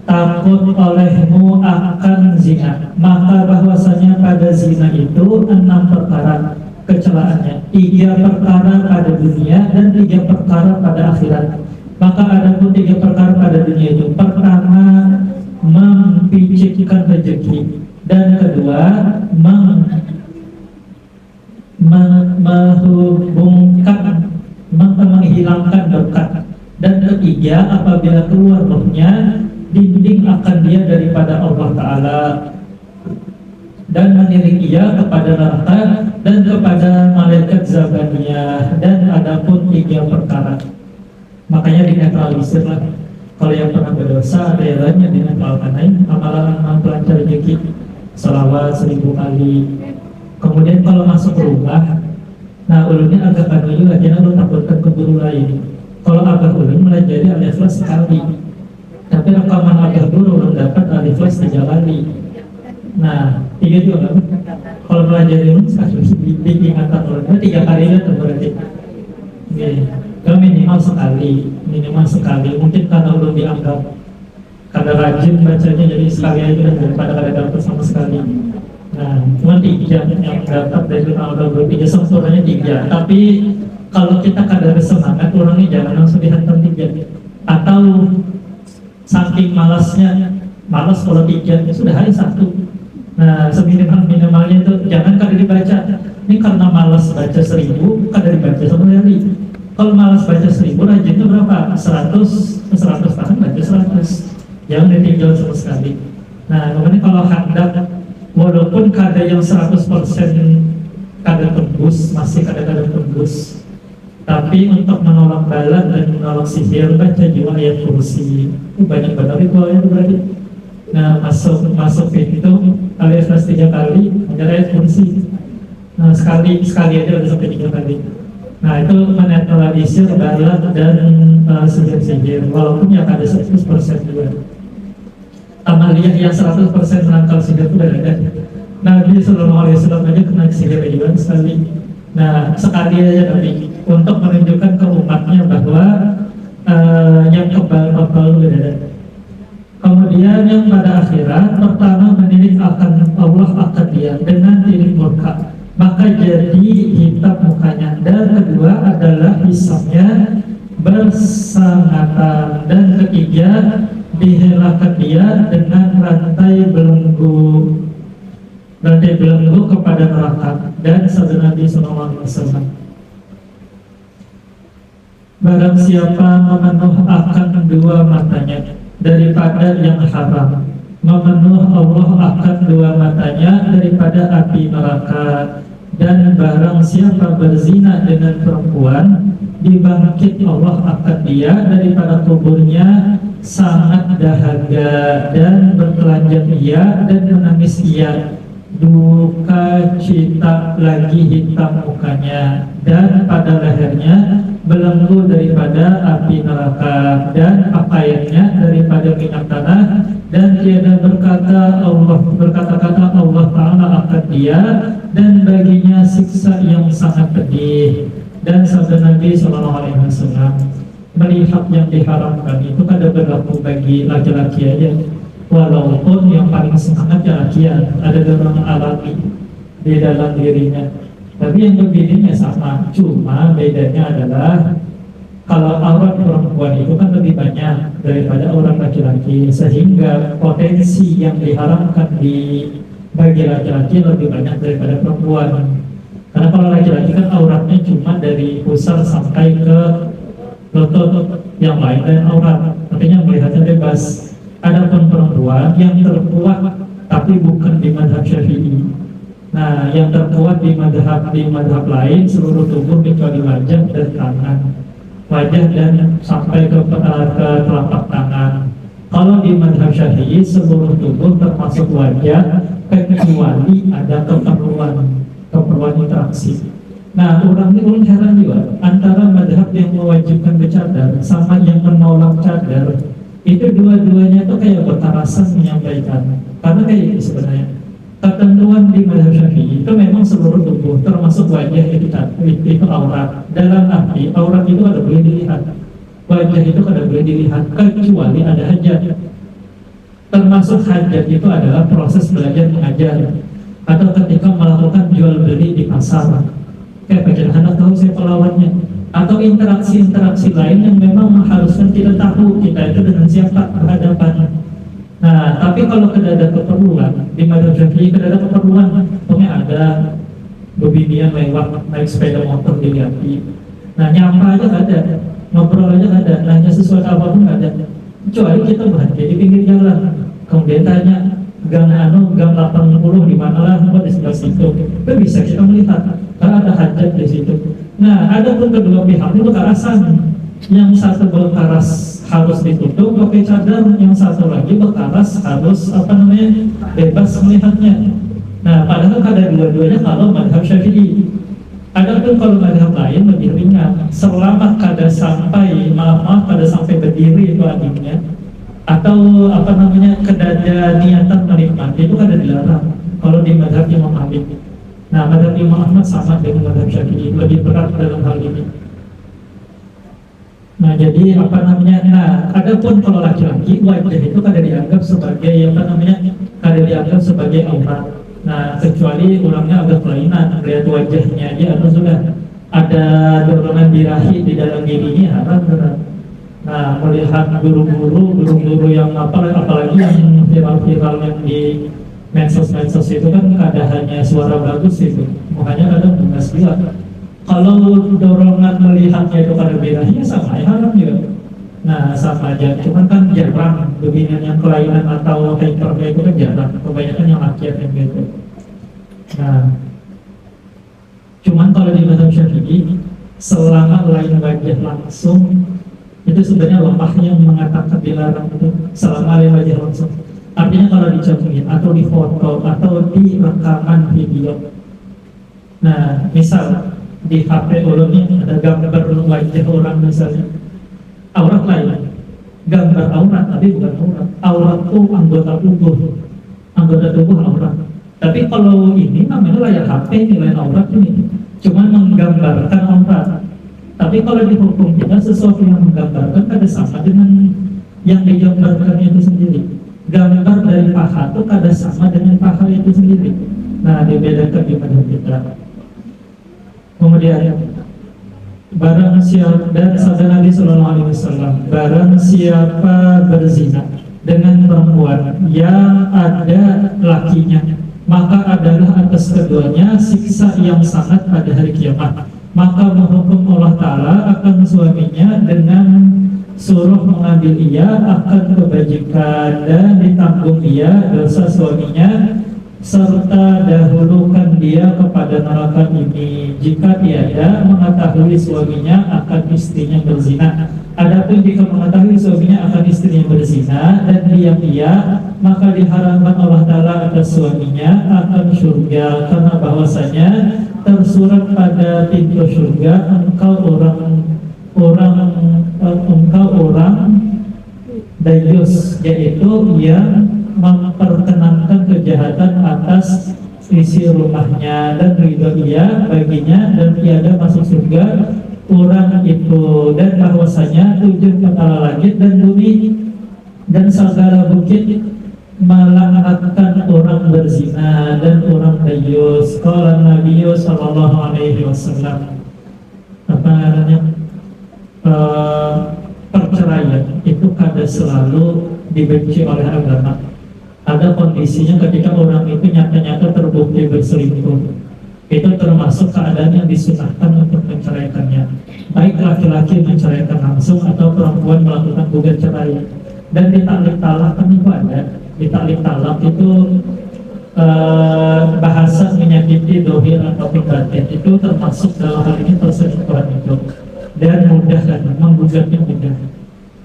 Speaker 1: takut olehmu akan zina, maka bahwasanya pada zina itu 6 perkara kecelaannya, 3 perkara pada dunia dan 3 perkara pada akhirat. Maka ada pun 3 perkara pada dunia itu, pertama mempicikkan rezeki, dan kedua menghilangkan berkat, dan ketiga apabila keluar rohnya dinding akan dia daripada Allah Ta'ala dan menirik ia kepada neraka dan kepada malaikat Zabaniyah. Dan ada pun 3 perkara, makanya dinetralisir lah. Kalau yang pernah berdosa ada yang lainnya dinetralkan. Amalan pelancar rezeki, salawat 1000 kali. Kemudian kalau masuk rumah, nah ulunnya agak kanu juga, jangan lu takutkan ke guru lain. Kalau agak ulun melajari alif-las sekali, tapi rekaman agak guru belum dapat alif-las 3 kali. Nah, 3 juga kan? Kalau belajar ilmu sekali diingatan ulunnya 3 kali itu berarti. Kalau minimal sekali. Mungkin karena ulun dianggap kada rajin bacanya, jadi sekali aja daripada kada dapat sama sekali. Nah, cuma 3 yang dapat dari tahun 23 sempurnanya 3. Tapi kalau kita kadar semangat, orangnya jangan langsung dihantam 3. Atau saking malas kalau 3 sudah hari 1. Nah, seminimal-minimalnya itu jangan kada dibaca. Ini karena malas baca 1000, kada dibaca sama hari. Kalau malas baca 1000, rajinnya berapa? 100 tahun baca 100. Jangan ditinggal sama sekali. Nah, kemudian kalau hendak, walaupun kada yang 100% kada tembus, masih kada tembus, tapi untuk menolak bala dan menolak sihir, baca juga ayat kursi. Banyak benar itu ayat berarti. Nah, masuk itu alif-las 3 kali, ada ayat kursi. Nah, sekali aja ada sampai 3 kali. Nah, itu menetralisir bala dan sihir-sihir, walaupun ya kada 100% juga. Amaliyah yang 100% menangkal sihir itu udah ada. Nabi SAW aja kena sihir juga sekali. Nah, sekali aja tapi untuk menunjukkan ke umatnya bahwa yang kebal-kebal udah ada. Kemudian yang pada akhirat, pertama menilik akan Allah akan dia dengan tilik murka, maka jadi hitam mukanya. Dan kedua adalah hisapnya bersangatan. Dan ketiga dihelakan dia dengan rantai belenggu kepada neraka. Dan sabda Nabi SAW, barang siapa memenuh akan 2 matanya daripada yang haram, memenuh Allah akan 2 matanya daripada api neraka. Dan barang siapa berzina dengan perempuan, dibangkit Allah akan dia daripada kuburnya sangat dahaga, dan bertelanjang ia dan menangis ia, duka cita lagi hitam mukanya, dan pada lehernya belenggu daripada api neraka, dan pakaiannya daripada minyak tanah, dan tiada berkata-kata Allah Ta'ala akan dia, dan baginya siksa yang sangat pedih. Dan sabda Nabi SAW, melihat yang diharamkan itu kada berlaku bagi laki-laki aja, walaupun yang paling semangat ya laki-laki, ada dorongan alami di dalam dirinya. Tapi yang berbedanya sama, cuma bedanya adalah kalau aurat perempuan itu kan lebih banyak daripada aurat laki-laki, sehingga potensi yang diharamkan bagi laki-laki lebih banyak daripada perempuan. Karena kalau laki-laki kan auratnya cuma dari pusar sampai ke lutut, yang lain dan aurat, artinya melihatnya bebas. Adapun perempuan yang terkuat tapi bukan di mazhab Syafi'i. Nah, yang terkuat di madhab lain seluruh tubuh kecuali wajah dan tangan, wajah dan sampai ke telapak tangan. Kalau Kalau di mazhab Syafi'i seluruh tubuh termasuk wajah kecuali ada keperluan interaksi. Nah, orang ini ulun heran juga antara mazhab yang mewajibkan bercadar sama yang menolak cadar. Itu dua-duanya tuh kayak bertarasan menyampaikan. Karena kayak itu sebenarnya. Ketentuan di mazhab Syafi'i itu memang seluruh tubuh termasuk wajah itu aurat. Dalam arti aurat itu ada boleh dilihat. Wajah itu ada boleh dilihat kecuali ada hajat. Termasuk hajat itu adalah proses belajar mengajar atau ketika melakukan jual beli di pasar. Kayak bacaan anak tahu saya pelawannya, atau interaksi-interaksi lain yang memang mengharuskan kita tahu kita itu dengan siapa berhadapan. Nah, tapi kalau tidak ada keperluan di mazhab Syafi'i, tidak ada keperluan, pokoknya ada bebinian lewat naik sepeda motor dilihat. Nah, nyapa aja nggak ada, ngobrol aja nggak ada, nanya sesuatu apapun nggak ada, kecuali kita berhenti di pinggir jalan, kemudian tanya gang 80 di mana lah, di sebelah situ, itu bisa kita melihat karena ada hajat di situ. Nah, ada pun kedua pihak itu kerasan, yang satu berkeras harus ditutup pakai cadar, yang satu lagi berkeras harus bebas melihatnya. Nah, padahal ada dua-duanya kalau mazhab Syafi'i. Adapun kalau mazhab lain lebih ringan, selama kada sampai kada sampai berdiri itu adiknya, atau kedada niatan menikmati itu kada dilarang. Kalau di mazhab Imam Malik. Nah, mazhab Imam Ahmad sama dengan mazhab Syafi'i, lebih berat dalam hal ini. Nah, jadi nah, adapun kalau laki-laki wajah itu kada dianggap sebagai kada dianggap sebagai aurat. Nah, kecuali orangnya agak kelainan, lihat wajahnya dia atau sudah ada dorongan birahi di dalam dirinya, haram benar. Nah, melihat guru-guru yang apalagi yang viral-viral yang di medsos itu kan ada hanya suara bagus itu, makanya kadang bungas juga. Kalau dorongan melihatnya itu kada birahi, sama ya haram juga. Nah, sama aja, cuman kan jarang beginian yang kelainan atau hypernya itu kan jarang, kebanyakan yang laki-laki gitu. Nah, cuman kalau di mazhab Syafi'i, selama lain wajah langsung, itu sebenarnya lemahnya mengatakan dilarang itu selama lain wajah langsung. Artinya kalau dicontohin atau di foto atau di rekaman video. Nah, misal di HP ulun ini ada gambar wajah orang misalnya, aurat lain, gambar aurat tapi bukan aurat. Aurat itu anggota tubuh aurat. Tapi kalau ini namanya layar HP, nilai aurat ini cuma menggambarkan aurat. Tapi kalau di hukum kita sesuatu yang menggambarkan kada sama dengan yang digambarkan itu sendiri. Gambar dari paha itu kada sama dengan paha itu sendiri. Nah, dibedakan di mazhab kita. Kemudian barang siapa, dan sabda Nabi Sallallahu Alaihi Wasallam, barang siapa berzina dengan perempuan yang ada lakinya, maka adalah atas keduanya siksa yang sangat pada hari kiamat. Maka menghukum Allah Ta'ala akan suaminya dengan suruh mengambil ia akan kebajikan dan ditanggung ia dosa suaminya, serta dahulukan dia kepada neraka ini jika tiada mengetahui suaminya akan istrinya berzina. Adapun jika mengetahui suaminya akan istrinya berzina dan diam-ia, maka diharamkan Allah Ta'ala atas suaminya akan surga, karena bahwasanya tersurat pada pintu surga, engkau orang dayus, yaitu yang memperkenankan kejahatan atas isi rumahnya dan ridho ia baginya dan tiada masuk surga orang itu, dan bahwasanya 7 kepala langit dan bumi dan segala bukit melaknatkan orang berzina dan orang dayus. Qala Nabi sallallahu alaihi wasallam, perceraian itu kada selalu dibenci oleh agama. Ada kondisinya ketika orang itu nyata-nyata terbukti berselingkuh, itu termasuk keadaan yang disunahkan untuk menceraikannya, baik laki-laki menceraikan langsung atau perempuan melakukan gugat cerai. Dan di taklik talak kan itu ada, di taklik talak itu bahasa menyakiti dohir atau batin itu termasuk dalam hal ini perselingkuhan itu, dan mudah kan, menggugatnya mudah.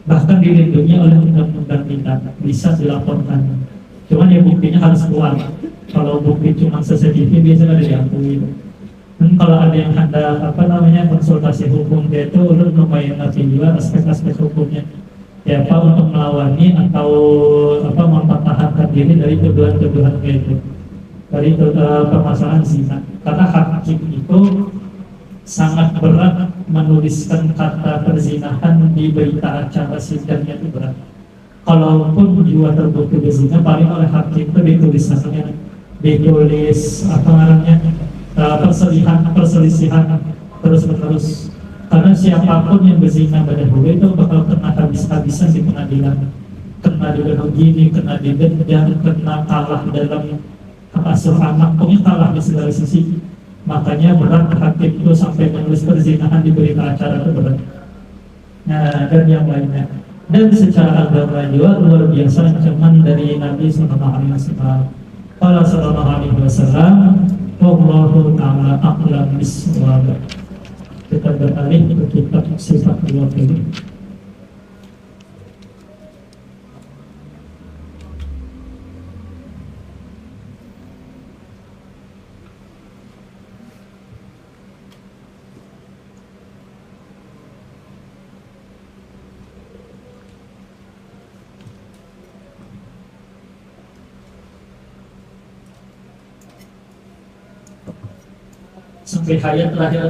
Speaker 1: bahkan dilindungi oleh undang-undang kita, bisa dilaporkan. Cuman ya buktinya harus kuat. Kalau bukti cuma CCTV biasanya ada diakui. Dan kalau ada yang ada konsultasi hukum itu udah lumayan ngerti juga aspek-aspek hukumnya. Ya apa untuk melawani atau mempertahankan diri dari tuduhan-tuduhan kayak itu, dari permasalahan zina. Karena hakim itu sangat berat menuliskan kata perzinahan di berita acara sidangnya, itu berat. Kalaupun jiwa terbukti berzina, paling oleh hakim itu ditulis perselisihan terus-menerus. Karena siapapun yang berzina pada hulu itu bakal kena habis-habisan di pengadilan, kena digini, kena didenda, kena kalah dalam hak asuh anak, pokoknya kalah di segala sisi. Makanya berat hakim itu sampai menulis perzinahan di berita acara itu berat. Nah, dan yang lainnya. Dan secara agama juga luar biasa ancaman dari Nabi Sallallahu Alaihi Wasallam. Qala Sallallahu Alaihi Wasallam, wallahu ta'ala a'lam bis-shawab. Kita beralih ke kitab sifat wakil. Sampai hayat terakhir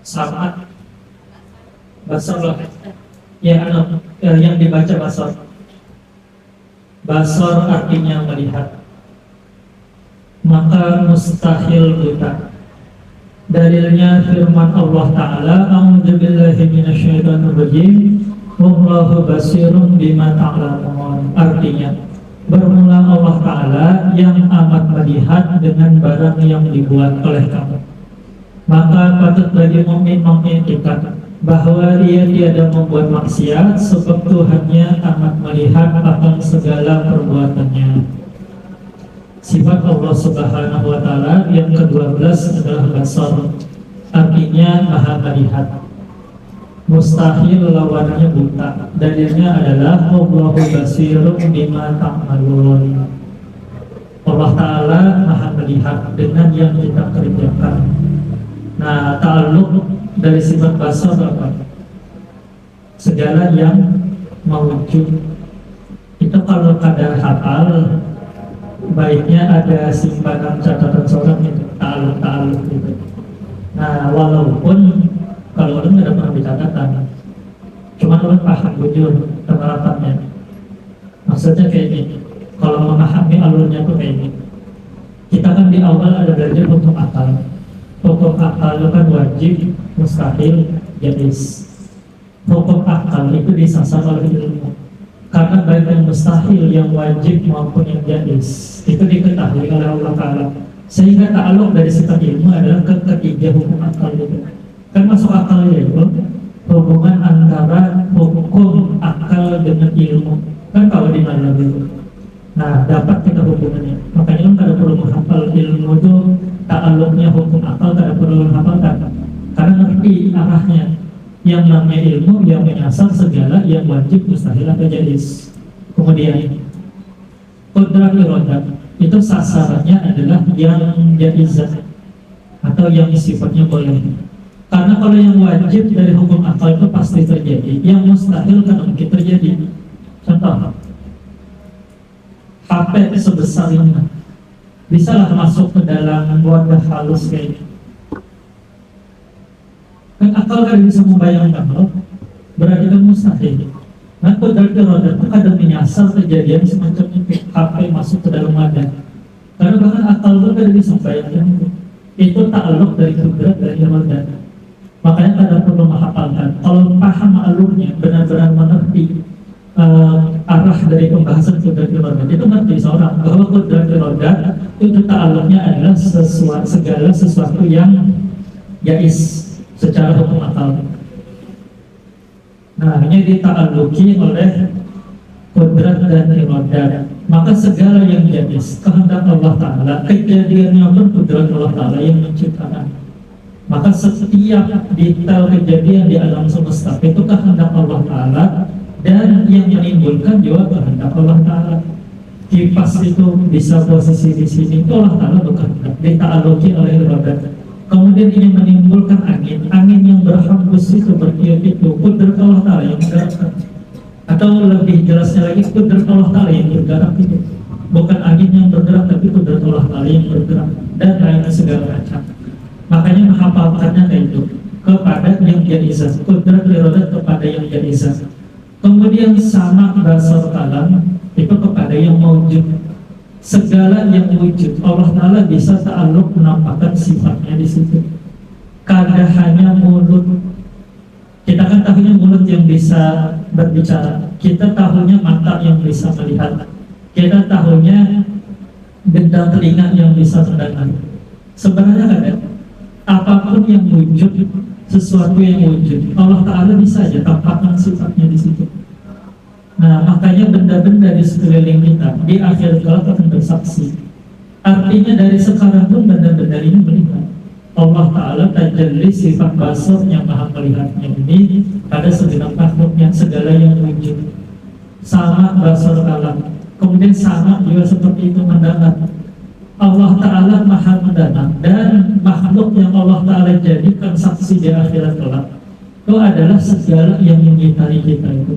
Speaker 1: sama basar loh ya, yang dibaca basar artinya melihat, maka mustahil buta. Dalilnya firman Allah Ta'ala, a'udzubillahi minasyaitonir rajim, wallahu basirun bima ta'lamun. Artinya bermula Allah Ta'ala yang amat melihat dengan barang yang dibuat oleh kamu. Maka patut bagi mukmin mengiktikad bahwa dia tiada membuat maksiat, sebab Tuhannya amat melihat akan segala perbuatannya. Sifat Allah Subhanahu wa Ta'ala yang ke-12 adalah basar, artinya maha melihat. Mustahil lawannya buta. Dalilnya adalah Allahu basirun bima ta'malun. Allah Ta'ala maha melihat dengan yang kita kerjakan. Nah, ta'alluq dari sifat basar apa? Segala yang mewujud. Itu kalau kadar hafal, baiknya ada simpanan catatan seorang itu ta'alluq gitu. Nah, walaupun kalau orang tidak pernah dicatatan, cuma orang paham jujur penerapannya. Maksudnya kayak ini, kalau memahami alurnya tuh kayak ini. Kita kan di awal ada belajar hukum akal. Hukum akal itu kan wajib, mustahil, jaiz. Hukum akal itu disasar oleh ilmu. Karena baik yang mustahil, yang wajib maupun yang jaiz itu diketahui oleh Allah Ta'ala. Sehingga ta'aluk dari sifat ilmu adalah ketiga hukum akal itu. Kan masuk akal ya itu hubungan antara hukum akal dengan ilmu. Kan kalau di mana itu. Nah, dapat kita hubungannya. Makanya kan kada perlu menghafal ilmu itu ta'aluknya hukum akal, kada perlu menghafal kan. Karena ngerti arahnya. Yang namanya ilmu yang menyasar segala yang wajib, mustahil atau jaiz. Kemudian qudrat irodat itu sasarannya adalah yang jaizat atau yang sifatnya boleh. Karena kalau yang wajib dari hukum akal itu pasti terjadi, yang mustahil kan mungkin terjadi. Contoh, HP sebesar ini bisalah masuk ke dalam wadah halus kayak ini. Kan akal kan bisa membayangkan loh, berarti kan mustahil. Nah, qudrat irodat itu kadang menyasar kejadian semacam itu, HP masuk ke dalam wadah. Karena bahkan akal itu kan bisa membayangkan itu ta'aluk dari qudrat dari irodat. Makanya kadang perlu menghafalkan. Kalau paham alurnya, benar-benar mengerti arah dari pembahasan qudrat irodat, itu ngerti seorang bahwa qudrat irodat itu ta'aluknya adalah segala sesuatu yang jaiz secara hukum akal. Nah, ini dita'aluki oleh qudrat dan irodat. Maka segala yang jaiz, kehendak Allah Ta'ala, kejadiannya pun qudrat Allah Ta'ala yang menciptakan. Maka setiap detail kejadian di alam semesta itu kehendak Allah Ta'ala, dan yang menimbulkan juga kehendak Allah Ta'ala. Kipas itu bisa posisi di sini, itu Allah Ta'ala berkehendak, dita'aluki oleh irodat. Kemudian ini menimbulkan angin yang berhembus itu, bertiup itu, kudrat Allah Ta'ala yang menggerakkan. Atau lebih jelasnya lagi, kudrat Allah Ta'ala yang bergerak itu, bukan angin yang bergerak, tapi kudrat Allah Ta'ala yang bergerak, dan lainnya segala macam. Makanya menghafalkannya kayak itu, kepada yang jaizah, kudrat irodat kepada yang jaizah. Kemudian sama basar kalam itu kepada yang mewujud. Segala yang wujud Allah Ta'ala bisa ta'aluk menampakkan sifatnya di situ. Kada hanya mulut. Kita kan tahunya mulut yang bisa berbicara, kita tahunya mata yang bisa melihat, kita tahunya benda telinga yang bisa mendengar. Sebenarnya ada apapun yang wujud, sesuatu yang wujud, Allah Ta'ala bisa aja tampakkan sifatnya di situ. Nah, makanya benda-benda di sekeliling kita di akhir kelak akan bersaksi. Artinya dari sekarang pun benda-benda ini melihat Allah Ta'ala tajalli sifat basar yang maha melihatnya ini pada segenap makhluknya, segala yang wujud. Sama basar alam. Kemudian sama juga seperti itu mendengar. Allah Ta'ala maha mendengar, dan makhluk yang Allah Ta'ala jadikan saksi di akhirat kelak itu adalah segala yang mengitari kita itu.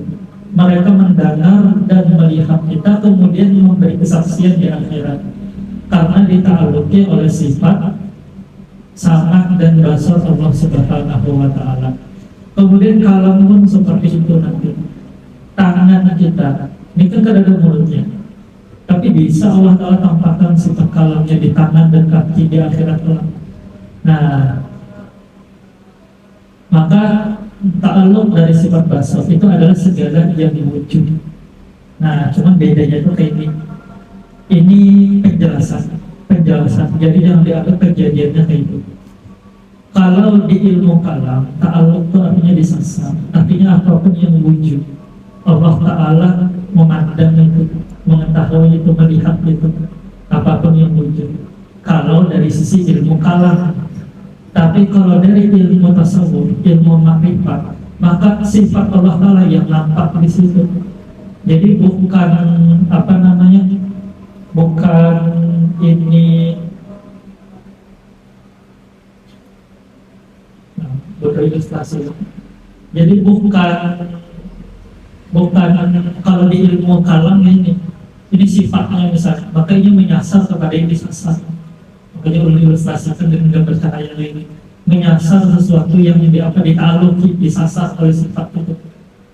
Speaker 1: Mereka mendengar dan melihat kita, kemudian memberi kesaksian di akhirat karena dita'aluki oleh sifat sama dan basar Allah Subhanahu wa Ta'ala. Kemudian kalamun seperti itu nanti, tangan kita ini kan ada mulutnya, tapi bisa Allah Ta'ala tampakkan sifat kalamnya di tangan dan kaki di akhirat kelak. Nah, maka ta'aluk dari sifat basar itu adalah segala yang wujud. Nah, cuman bedanya itu kayak ini. Ini penjelasan. Jadi jangan dianggap kejadiannya kayak itu. Kalau di ilmu kalam, ta'aluk itu artinya disasar, artinya apapun yang wujud, Allah Ta'ala memandang itu, mengetahui itu, melihat itu, apapun yang wujud. Kalau dari sisi ilmu kalam. Tapi kalau dari ilmu tasawuf, ilmu makrifat, maka sifat Allah Ta'ala yang nampak di situ. Jadi bukan bukan ini bukan ilustrasi. Jadi bukan kalau di ilmu kalam ini sifatnya misalnya, maka ini menyasar kepada yang disasar. Makanya ulun ilustrasikan dengan gambar cahaya ini, menyasar sesuatu yang dita'aluki, disasar oleh sifat itu.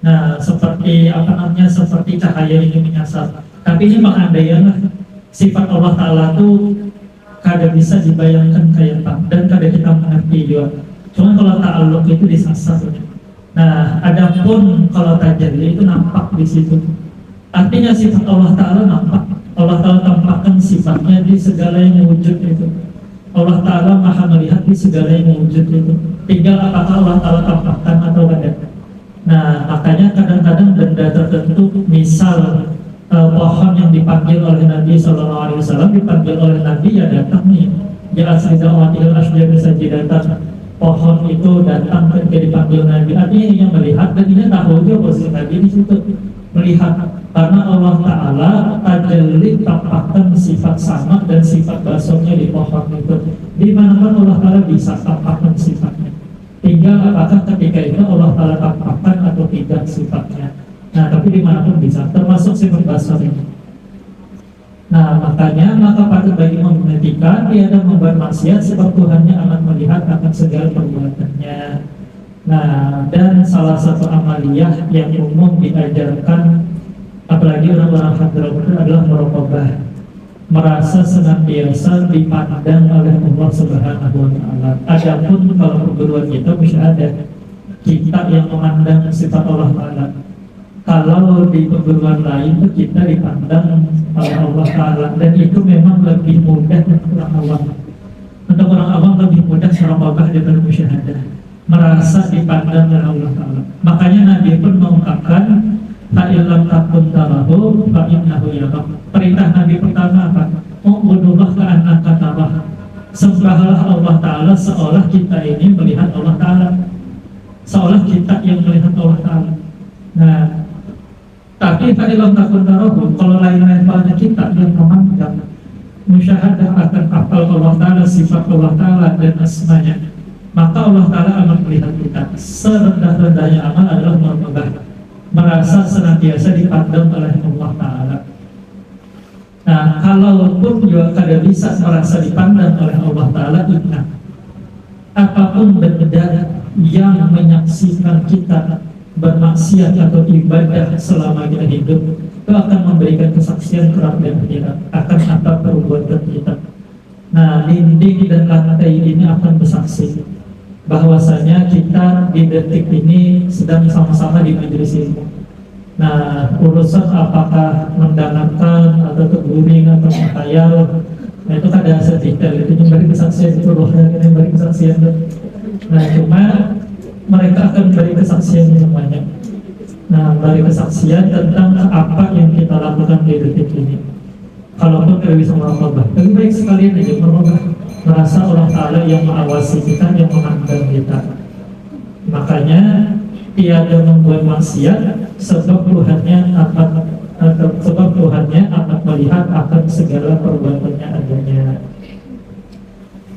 Speaker 1: Nah, seperti seperti cahaya ini menyasar. Tapi ini mengandaikan sifat Allah Ta'ala itu kada bisa dibayangkan kayak apa, dan kada kita mengerti juga. Cuma kalau ta'aluk itu disasar. Nah, adapun kalau tajalli itu nampak di situ. Artinya sifat Allah Ta'ala nampak. Allah Ta'ala tampakkan sifatnya di segala yang wujud itu. Allah Ta'ala maha melihat di segala yang wujud itu. Tinggal apakah Allah Ta'ala tampakkan atau tidak. Nah, makanya kadang-kadang benda tertentu, misal pohon yang dipanggil oleh Nabi SAW, dipanggil oleh Nabi, ya datang nih. Ya asridawatihil asliya bisajidatan. Pohon itu datang ketika dipanggil Nabi. Artinya ini yang melihat, dan ini tahu juga posisi Nabi di situ melihat. Karena Allah Ta'ala tajalli tampakkan sifat sama dan sifat basarnya di pohon itu. Di mana Allah Ta'ala bisa tampakkan sifatnya. Tinggal apakah ketika itu Allah Ta'ala tampakkan atau tidak sifatnya. Nah, tapi dimanapun bisa, termasuk sifat basar ini. Nah, maka patut bagi menghentikan tiada membuat maksiat, sebab Tuhannya amat melihat akan segala perbuatannya. Nah, dan salah satu amaliyah yang umum diajarkan apalagi orang-orang hadraut adalah merokobah, merasa senantiasa dipandang oleh Allah Subhanahu wa Ta'ala. Adapun kalau perguruan kita bisa ada kita yang memandang sifat Allah Ta'ala. Kalau di perguruan lain itu kita dipandang oleh Allah Ta'ala, dan itu memang lebih mudah untuk orang awam. Untuk orang awam lebih mudah merokobah daripada musyahadah, merasa dipandang oleh Allah Ta'ala. Makanya Nabi pun mengungkapkan fa'ilam takun tarahu fa'innahu yarak. Perintah Nabi pertama apa? U'budullah ka'annaka tarah. Sembahlah Allah Ta'ala Ta'ala seolah kita ini melihat Allah Ta'ala, seolah kita yang melihat Allah Ta'ala. Nah, tapi fa'ilam takun tarahu, kalau lain-lain pada kita yang memandang, musyahadah akan akal Allah Ta'ala, sifat Allah Ta'ala dan asmanya, maka Allah Ta'ala akan melihat kita. Serendah-rendahnya amal adalah merasa senantiasa dipandang oleh Allah Ta'ala. Nah, kalaupun juga kada bisa merasa dipandang oleh Allah Ta'ala, ingat, apapun benda yang menyaksikan kita bermaksiat atau ibadah selama kita hidup, itu akan memberikan kesaksian kelak dan akhirat akan apa perbuatan kita. Nah, dinding dan lantai ini akan bersaksi bahwasanya kita di detik ini sedang sama-sama di majelis ilmu. Nah, urusan apakah mendangarkan atau terguring atau menghayal, nah itu kada sedetail itu yang beri kesaksian, itu roh yang beri kesaksian. Nah, cuma mereka akan beri kesaksian semuanya. Nah, beri kesaksian tentang apa yang kita lakukan di detik ini. Kalaupun kita bisa merubah, lebih baik sekalian aja merubah, merasa Allah Ta'ala yang mengawasi kita, yang memandang kita. Makanya tiada membuat maksiat sebab Tuhannya akan melihat akan segala perbuatannya adanya.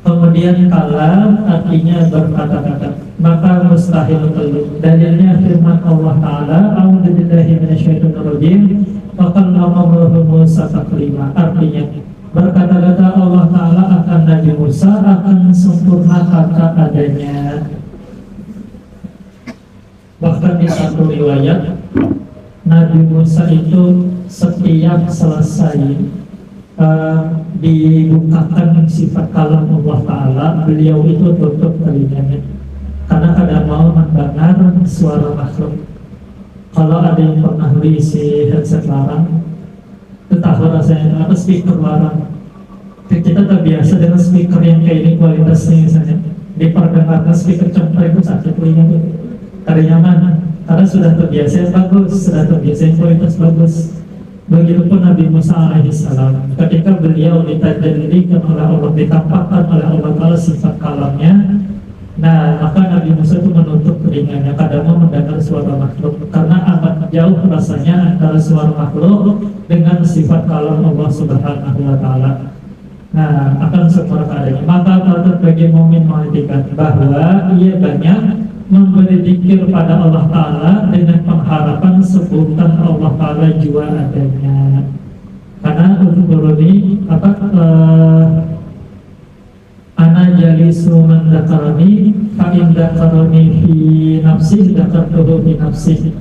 Speaker 1: Kemudian kalam artinya berkata-kata, maka mustahil telur. Dalilnya firman Allah Ta'ala, a'udzubillahi minasyaitonir rajim, wa kallama Musa taklima. Artinya berkata-kata Allah Ta'ala akan Nabi Musa akan sempurna kata adanya. Bahkan di satu riwayat, Nabi Musa itu setiap selesai dibukakan sifat kalam Allah Ta'ala, beliau itu tutup telinganya karena kadang mau mendengar suara makhluk. Kalau ada yang pernah beli si headset larang, itu tahu rasanya apa, speaker larang. Kita terbiasa dengan speaker yang kayak ini kualitasnya, misalnya diperdengarkan speaker cempreng itu sakit telinga tuh. Kada nyaman, karena sudah terbiasa yang bagus, sudah terbiasa yang kualitas bagus. Begitupun Nabi Musa alaihissalam, ketika beliau ditajallilkan oleh Allah, ditampakkan oleh Allah Ta'ala sifat kalamnya, nah maka Nabi Musa itu menutup telinganya, kadang mau mendengar suara makhluk, karena amat jauh rasanya antara suara makhluk dengan sifat kalam Allah Subhanahu Wa Ta'ala. Nah, akan sempurna adanya. Maka patut bagi mukmin mengertikan bahwa ia banyak memberi zikir pada Allah Ta'ala dengan pengharapan sebutan Allah Ta'ala jua adanya. Karena untuk ini ana jalisu man dakarani fa in dakarani fi nafsi dakartuhu fi nafsi.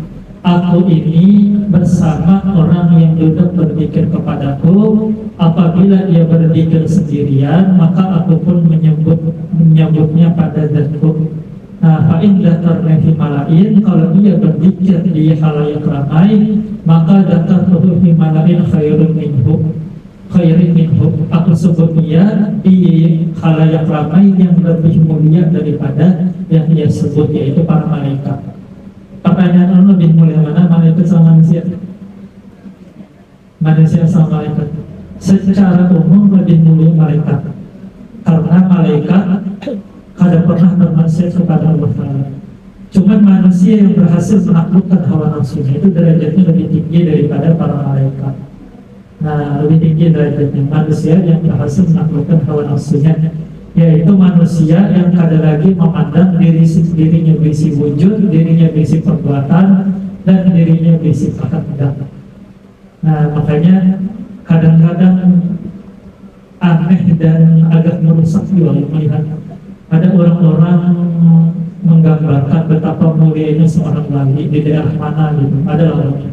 Speaker 1: Aku ini bersama orang yang duduk berzikir kepadaku, apabila dia berzikir sendirian maka aku pun menyebutnya pada zatku. Nah, fa'in datarna fi malain, kalau dia berzikir di khalayak ramai, maka datartuhu fi malain khairun minhu. Aku sebut dia di khalayak ramai yang lebih mulia daripada yang dia sebut, yaitu para malaikat. Pertanyaan lebih mulia mana, malaikat sama manusia? Manusia sama malaikat. Secara umum lebih mulia malaikat, karena malaikat kada pernah bermaksiat kepada Allah Ta'ala. Cuman manusia yang berhasil menaklukkan hawa nafsunya itu derajatnya lebih tinggi daripada para malaikat. Nah, lebih tinggi derajatnya manusia yang berhasil menaklukkan hawa nafsunya, yaitu manusia yang kada lagi memandang dirinya berisi wujud, dirinya berisi perbuatan, dan dirinya berisi kehendak. Nah, makanya kadang-kadang aneh dan agak merusak juga melihat ada orang-orang menggambarkan betapa mulianya seorang wali di daerah mana gitu. Ada orangnya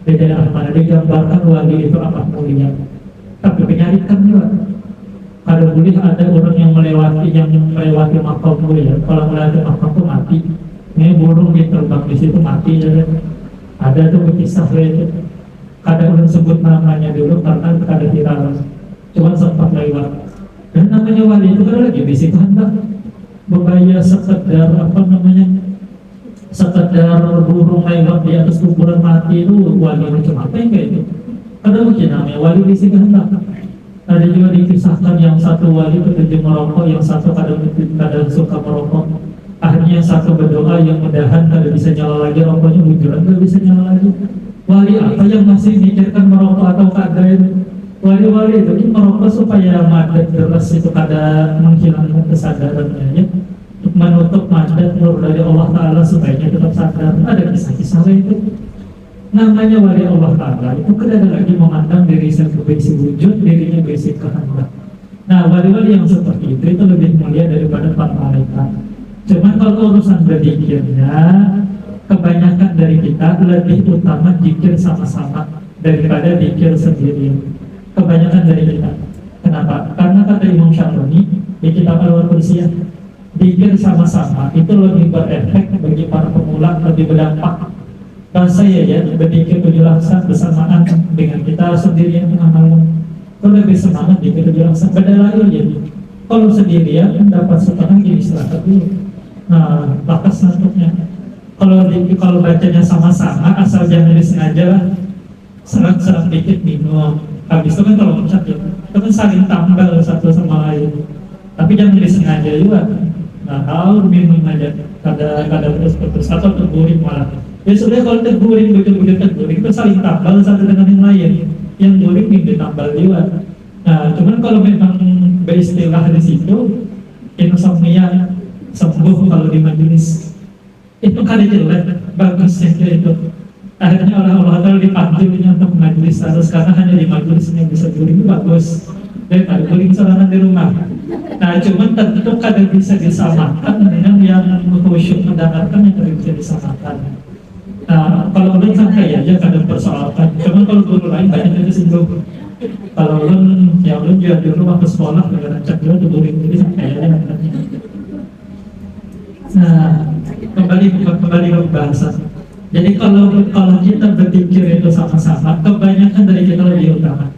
Speaker 1: di daerah mana digambarkan wali itu amat mulia, tapi penyarikan juga. Ada boleh ada orang yang melewati makam mulia. Kalau melewati makam itu mati. Ini burung diterbang di situ mati. Ya. Ada tuh kisah itu. Ada orang sebut namanya dulu karena ada viral. Cuma sempat lewat. Dan namanya wali itu kan lagi bisi kehendak, membayar sekedar sekedar burung lewat di atas kuburan mati itu wali macam apa yang kayak itu? Ada mungkin namanya wali bisi kehendak. Ada juga dikisahkan yang satu wali petunjuk merokok, yang satu kadang suka merokok. Akhirnya yang satu berdoa, yang mudahan kada bisa nyala lagi rokoknya, bujuran kada bisa nyala lagi. Wali apa yang masih mikirkan merokok atau kada itu? Wali-wali itu merokok supaya madat deras itu kada menghilangkan kesadarannya, ya. Untuk menutup madat nur dari Allah Ta'ala supaya dia tetap sadar. Ada kisah-kisah itu. Namanya wali Allah Ta'ala itu kada ada lagi memandang diri sebagai wujud, dirinya basic kehendak. Nah, wali-wali yang seperti itu lebih mulia daripada para malaikat. Cuman kalau urusan berzikirnya, kebanyakan dari kita lebih utama zikir sama-sama daripada zikir sendiri. Kebanyakan dari kita. Kenapa? Karena kata Imam Syaroni di kitab Al-Warsiyah, zikir sama-sama itu lebih berefek bagi para pemula, lebih berdampak. Bahasa ya, berzikir berjelasan bersamaan dengan kita sendirian mengamalkan. Kalau lebih semangat zikir berjelasan, beda lain ya. Kalau sendirian dapat setengah diistirahat dulu. Nah, batas nantuknya. Kalau bacanya sama-sama, asal jangan disengaja lah. Serang-serang dikit minum. Habis itu kan kalau mencet ya, itu kan saling tambal satu sama lain. Tapi jangan disengaja juga. Nah, kalau minum aja, kadang terus atau terguring malah. Ya sudah, kalau terguring, betul-betul terguring itu saling tambal satu dengan yang lain. Yang guring yang ditambal juga. Nah, cuman kalau memang beristilah di situ, insomnia sembuh kalau di majelis. Itu kada jelek, bagus yang kayak itu. Akhirnya orang-orang kalau dipanggilnya untuk majelis terus, karena hanya di majelis yang bisa guring, bagus. Dan ada guring sorangan di rumah. Nah, cuman tentu kada bisa disamakan dengan yang khusyuk mendengarkan yang kada bisa disamakan. Nah, kalau ulun santai aja kadang persoalkan. Cuman kalau guru lain banyak yang disinggung. Kalau ulun, ya ulun juga dulu waktu sekolah dengan rancak dulu guring jadi santai aja. Nah, kembali ke pembahasan. Jadi kalau kita berpikir itu sama-sama, kebanyakan dari kita lebih utama.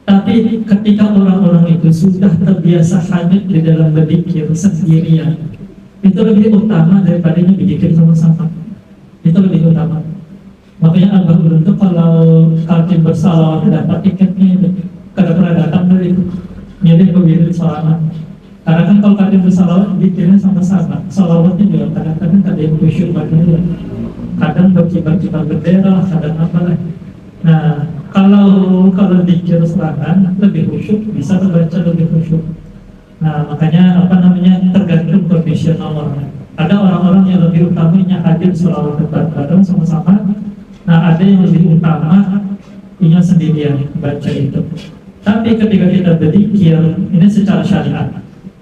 Speaker 1: Tapi ketika orang-orang itu sudah terbiasa hanyut di dalam berpikir sendirian, itu lebih utama daripada yang berpikir sama-sama. Itu lebih utama. Makanya Al-Bahur itu kalau kalkim bersalawat dapat tiketnya itu kada pernah datang dari itu. Jadi begitu soalan. Karena kan kalau kalkim bersalawat bikinnya sama-sama. Salawatnya juga kadang-kadang kada yang khusyuk banget. Kadang berkibar-kibar bendera, kadang apa lah. Nah, kalau dikir serangan lebih khusyuk, bisa terbaca lebih khusyuk. Nah, makanya tergantung profesional orang. Ada orang-orang yang lebih utamanya hadir selawat bareng sama-sama. Nah, ada yang lebih utama punya sendirian baca itu. Tapi ketika kita berzikir, ini secara syariat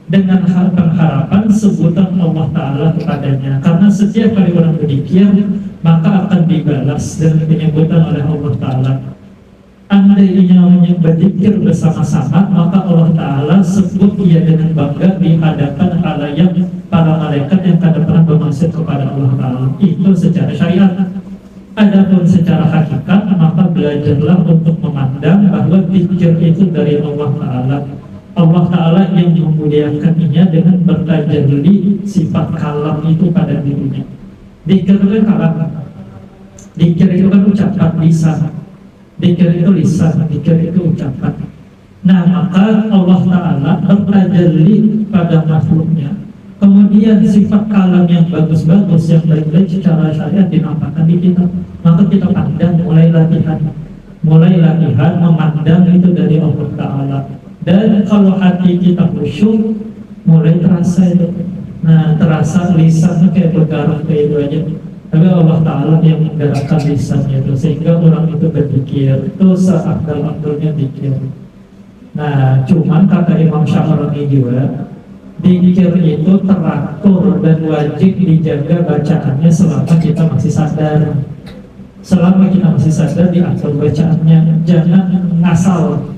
Speaker 1: dengan pengharapan sebutan Allah Ta'ala kepadanya. Karena setiap kali orang berzikir, maka akan dibalas dengan penyebutan oleh Allah Ta'ala. Andainya berzikir bersama-sama, maka Allah Ta'ala sebut ia dengan bangga di hadapan halayak para malaikat yang tidak pernah bermaksud kepada Allah Ta'ala. Itu secara syariat. Adapun secara hakikat, maka belajarlah untuk memandang bahwa zikir itu dari Allah Ta'ala. Allah Ta'ala yang memuliakannya dengan bertajalli sifat kalam itu pada dirinya. Zikir itu kalam. Zikir itu kan ucapan lisan. Zikir itu lisan, zikir itu ucapan. Nah, maka Allah Ta'ala bertajalli pada makhluknya. Kemudian sifat kalam yang bagus-bagus, yang baik-baik secara syariat dinampakkan di kita. Maka kita pandang, mulai latihan memandang itu dari Allah Ta'ala. Dan kalau hati kita khusyuk, mulai terasa itu. Nah, terasa lisannya kayak bergerak kayak itu aja. Tapi Allah Ta'ala yang menggerakkan lisannya itu, sehingga orang itu berpikir itu seakal-akalnya pikir. Nah, cuman kata Imam Syaroni juga, zikir itu teratur dan wajib dijaga bacaannya selama kita masih sadar. Selama kita masih sadar diatur bacaannya, jangan ngasal.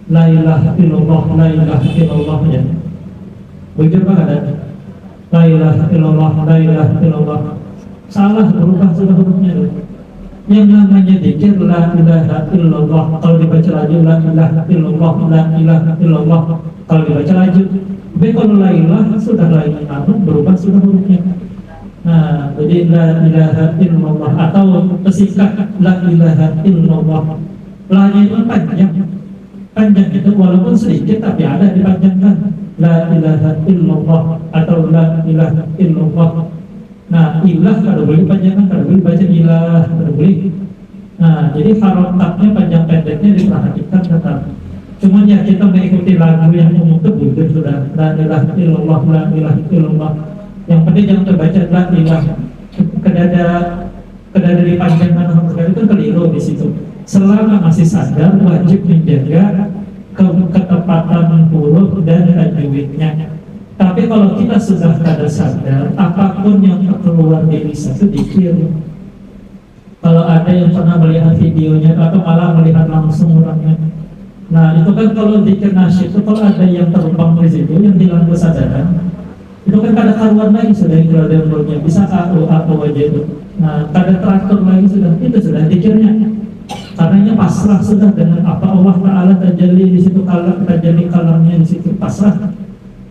Speaker 1: La ilaha illallah, la ilaha illallah ya. Begitu Pak ada? La ilaha illallah, la ilaha illallah. Salah, berubah sudah hurufnya. Yang namanya zikir la ilaha illallah. Kalau dibaca lagi la ilaha illallah, la ilaha illallah. Kalau dibaca lagi, tapi kalau la ilaha sudah la ilaha, berubah sudah hurufnya. Nah, jadi la ilaha illallah atau persingkat la ilaha illallah. La-nya itu panjang. Panjang itu walaupun sedikit tapi ada dipanjangkan. La ilaha illallah atau la ilaha illallah. Nah, ilah kalau boleh panjangkan, kalau boleh baca ilah, kalau boleh. Nah, jadi harokatnya panjang pendeknya diperhatikan tetap. Cuman ya kita mengikuti lagu yang umum itu boleh sudah. La ilaha illallah, la ilaha illallah. Yang penting jangan terbaca la ilaha. Kedada dipanjangkan sama sekali itu keliru di situ. Selama masih sadar wajib menjaga ketepatan huruf dan tajwidnya. Tapi kalau kita sudah kada sadar, apapun yang keluar dari lisan itu dikir. Kalau ada yang pernah melihat videonya atau malah melihat langsung orangnya, nah itu kan kalau dikir nasyid itu kalau ada yang terumpang di situ yang hilang kesadaran, itu kan kada karuan lagi sudah yang keluar dari mulutnya, bisa atau wajah itu. Nah kada teratur lagi sudah, itu sudah dikirnya. Karenanya pasrah sudah dengan apa Allah Ta'ala tajalli di situ, tajalli kalamnya di situ, pasrah.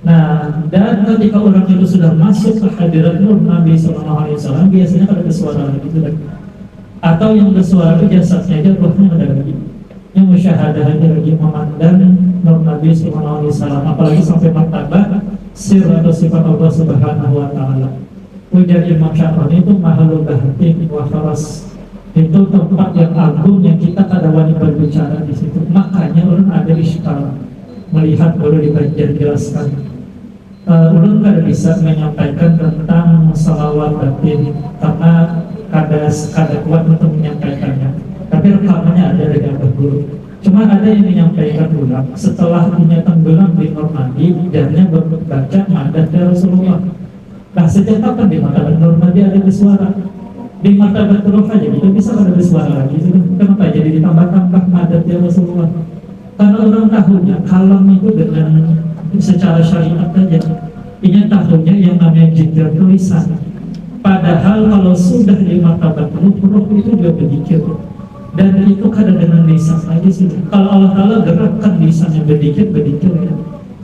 Speaker 1: Nah, dan ketika orang itu sudah masuk ke hadirat nur Nabi SAW, biasanya ada bersuara lagi sudah. Atau yang bersuara itu jasadnya aja, rohnya ada lagi. Yang musyahadah aja lagi memandang nur Nabi SAW, apalagi sampai martabat sir atau sifat Allah Subhanahu Wa Ta'ala. Ujar Imam Syafi'i itu mahalul bahatin wa faras. Itu tempat yang agung yang kita kada wani berbicara di situ. Makanya ulun ada iskal melihat baru dijelaskan. Ulun kada bisa menyampaikan tentang salawat batin karena kada kuat untuk menyampaikannya. Tapi rekamannya ada dari Abah Guru. Cuma ada yang menyampaikan ulang setelah punya tenggelam di Normadi dannya berbaca madat ya Rasulullah. Nah sejak kapan di mata Normadi ada bersuara? Di martabat terus aja gitu bisa ada bersuara lagi sudah. Kenapa jadi ditambah-tambah madat ya Rasulullah? Karena orang tahunya kalam itu dengan secara syariat saja ini tahunya yang namanya jikir tulisan. Padahal kalau sudah di martabat ruh itu juga berzikir dan itu kada dengan lisan lagi sih. Kalau Allah Ta'ala gerakkan lisannya berzikir ya.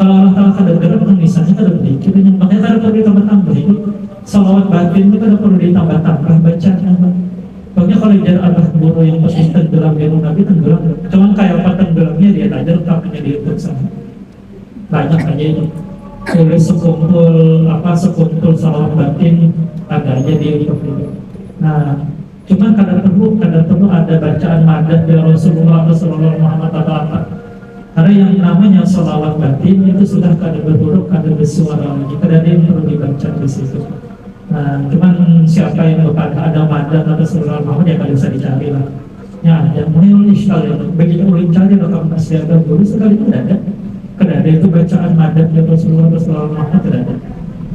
Speaker 1: Kalau Allah Ta'ala kada gerakkan lisannya kada berzikir, makanya kada perlu ditambah-tambah itu. Salawat batin itu kan perlu ditambah-tambah bacaan. Pokoknya kalau jar Abah Guru yang pasti tenggelam di Nabi tenggelam. Cuman kayak apa tenggelamnya dia aja rekamannya di YouTube sana. Banyak aja itu. Tulis sekumpul salawat batin ada aja di YouTube itu. Nah, cuman kada perlu ada bacaan madat dari Rasulullah Muhammad atau apa. Karena yang namanya salawat batin itu sudah kada berhuruf, kada bersuara lagi, kada ada yang perlu dibaca di situ. Nah, cuman siapa yang kepada ada madat atau salawat Muhammad ya kada bisa dicari lah. Ya, yang menulis kalian begitu ulin cari rekam nasihat Guru sekali itu ada. Kada ada itu bacaan madat dari Rasulullah Muhammad tidak ada.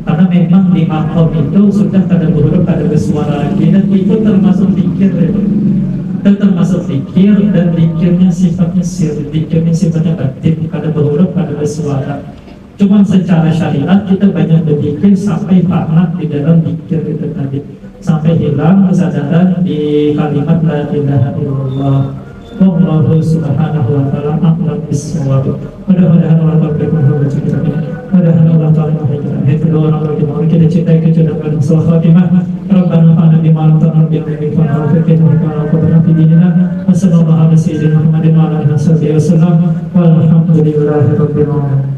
Speaker 1: Karena memang di makom itu sudah kada berhuruf, kada bersuara lagi dan itu termasuk zikir itu. Itu termasuk zikir dan zikirnya sifatnya sir, zikirnya sifatnya batin, kada berhuruf, kada bersuara. Cuma secara syariat kita banyak berzikir sampai faham di dalam zikir itu tadi, sampai hilang kesadaran di kalimat la ilaha illallah. Wallahu subhanahu wa ta'ala a'lam bis-shawab. Mudah-mudahan Allah memberikan hamba kita ini. Mudah-mudahan Allah Ta'ala memberikan kedua orang bagaimana kita cintai kecerdasan dan khatimah. Rabbana fa'na bima lam ta'lam bihi wa fa'na fiqhin wa fa'na fi dinina. Wa sallallahu ala sayyidina Muhammadin wa ala alihi wa sahbihi wa sallam. Walhamdulillahi rabbil alamin.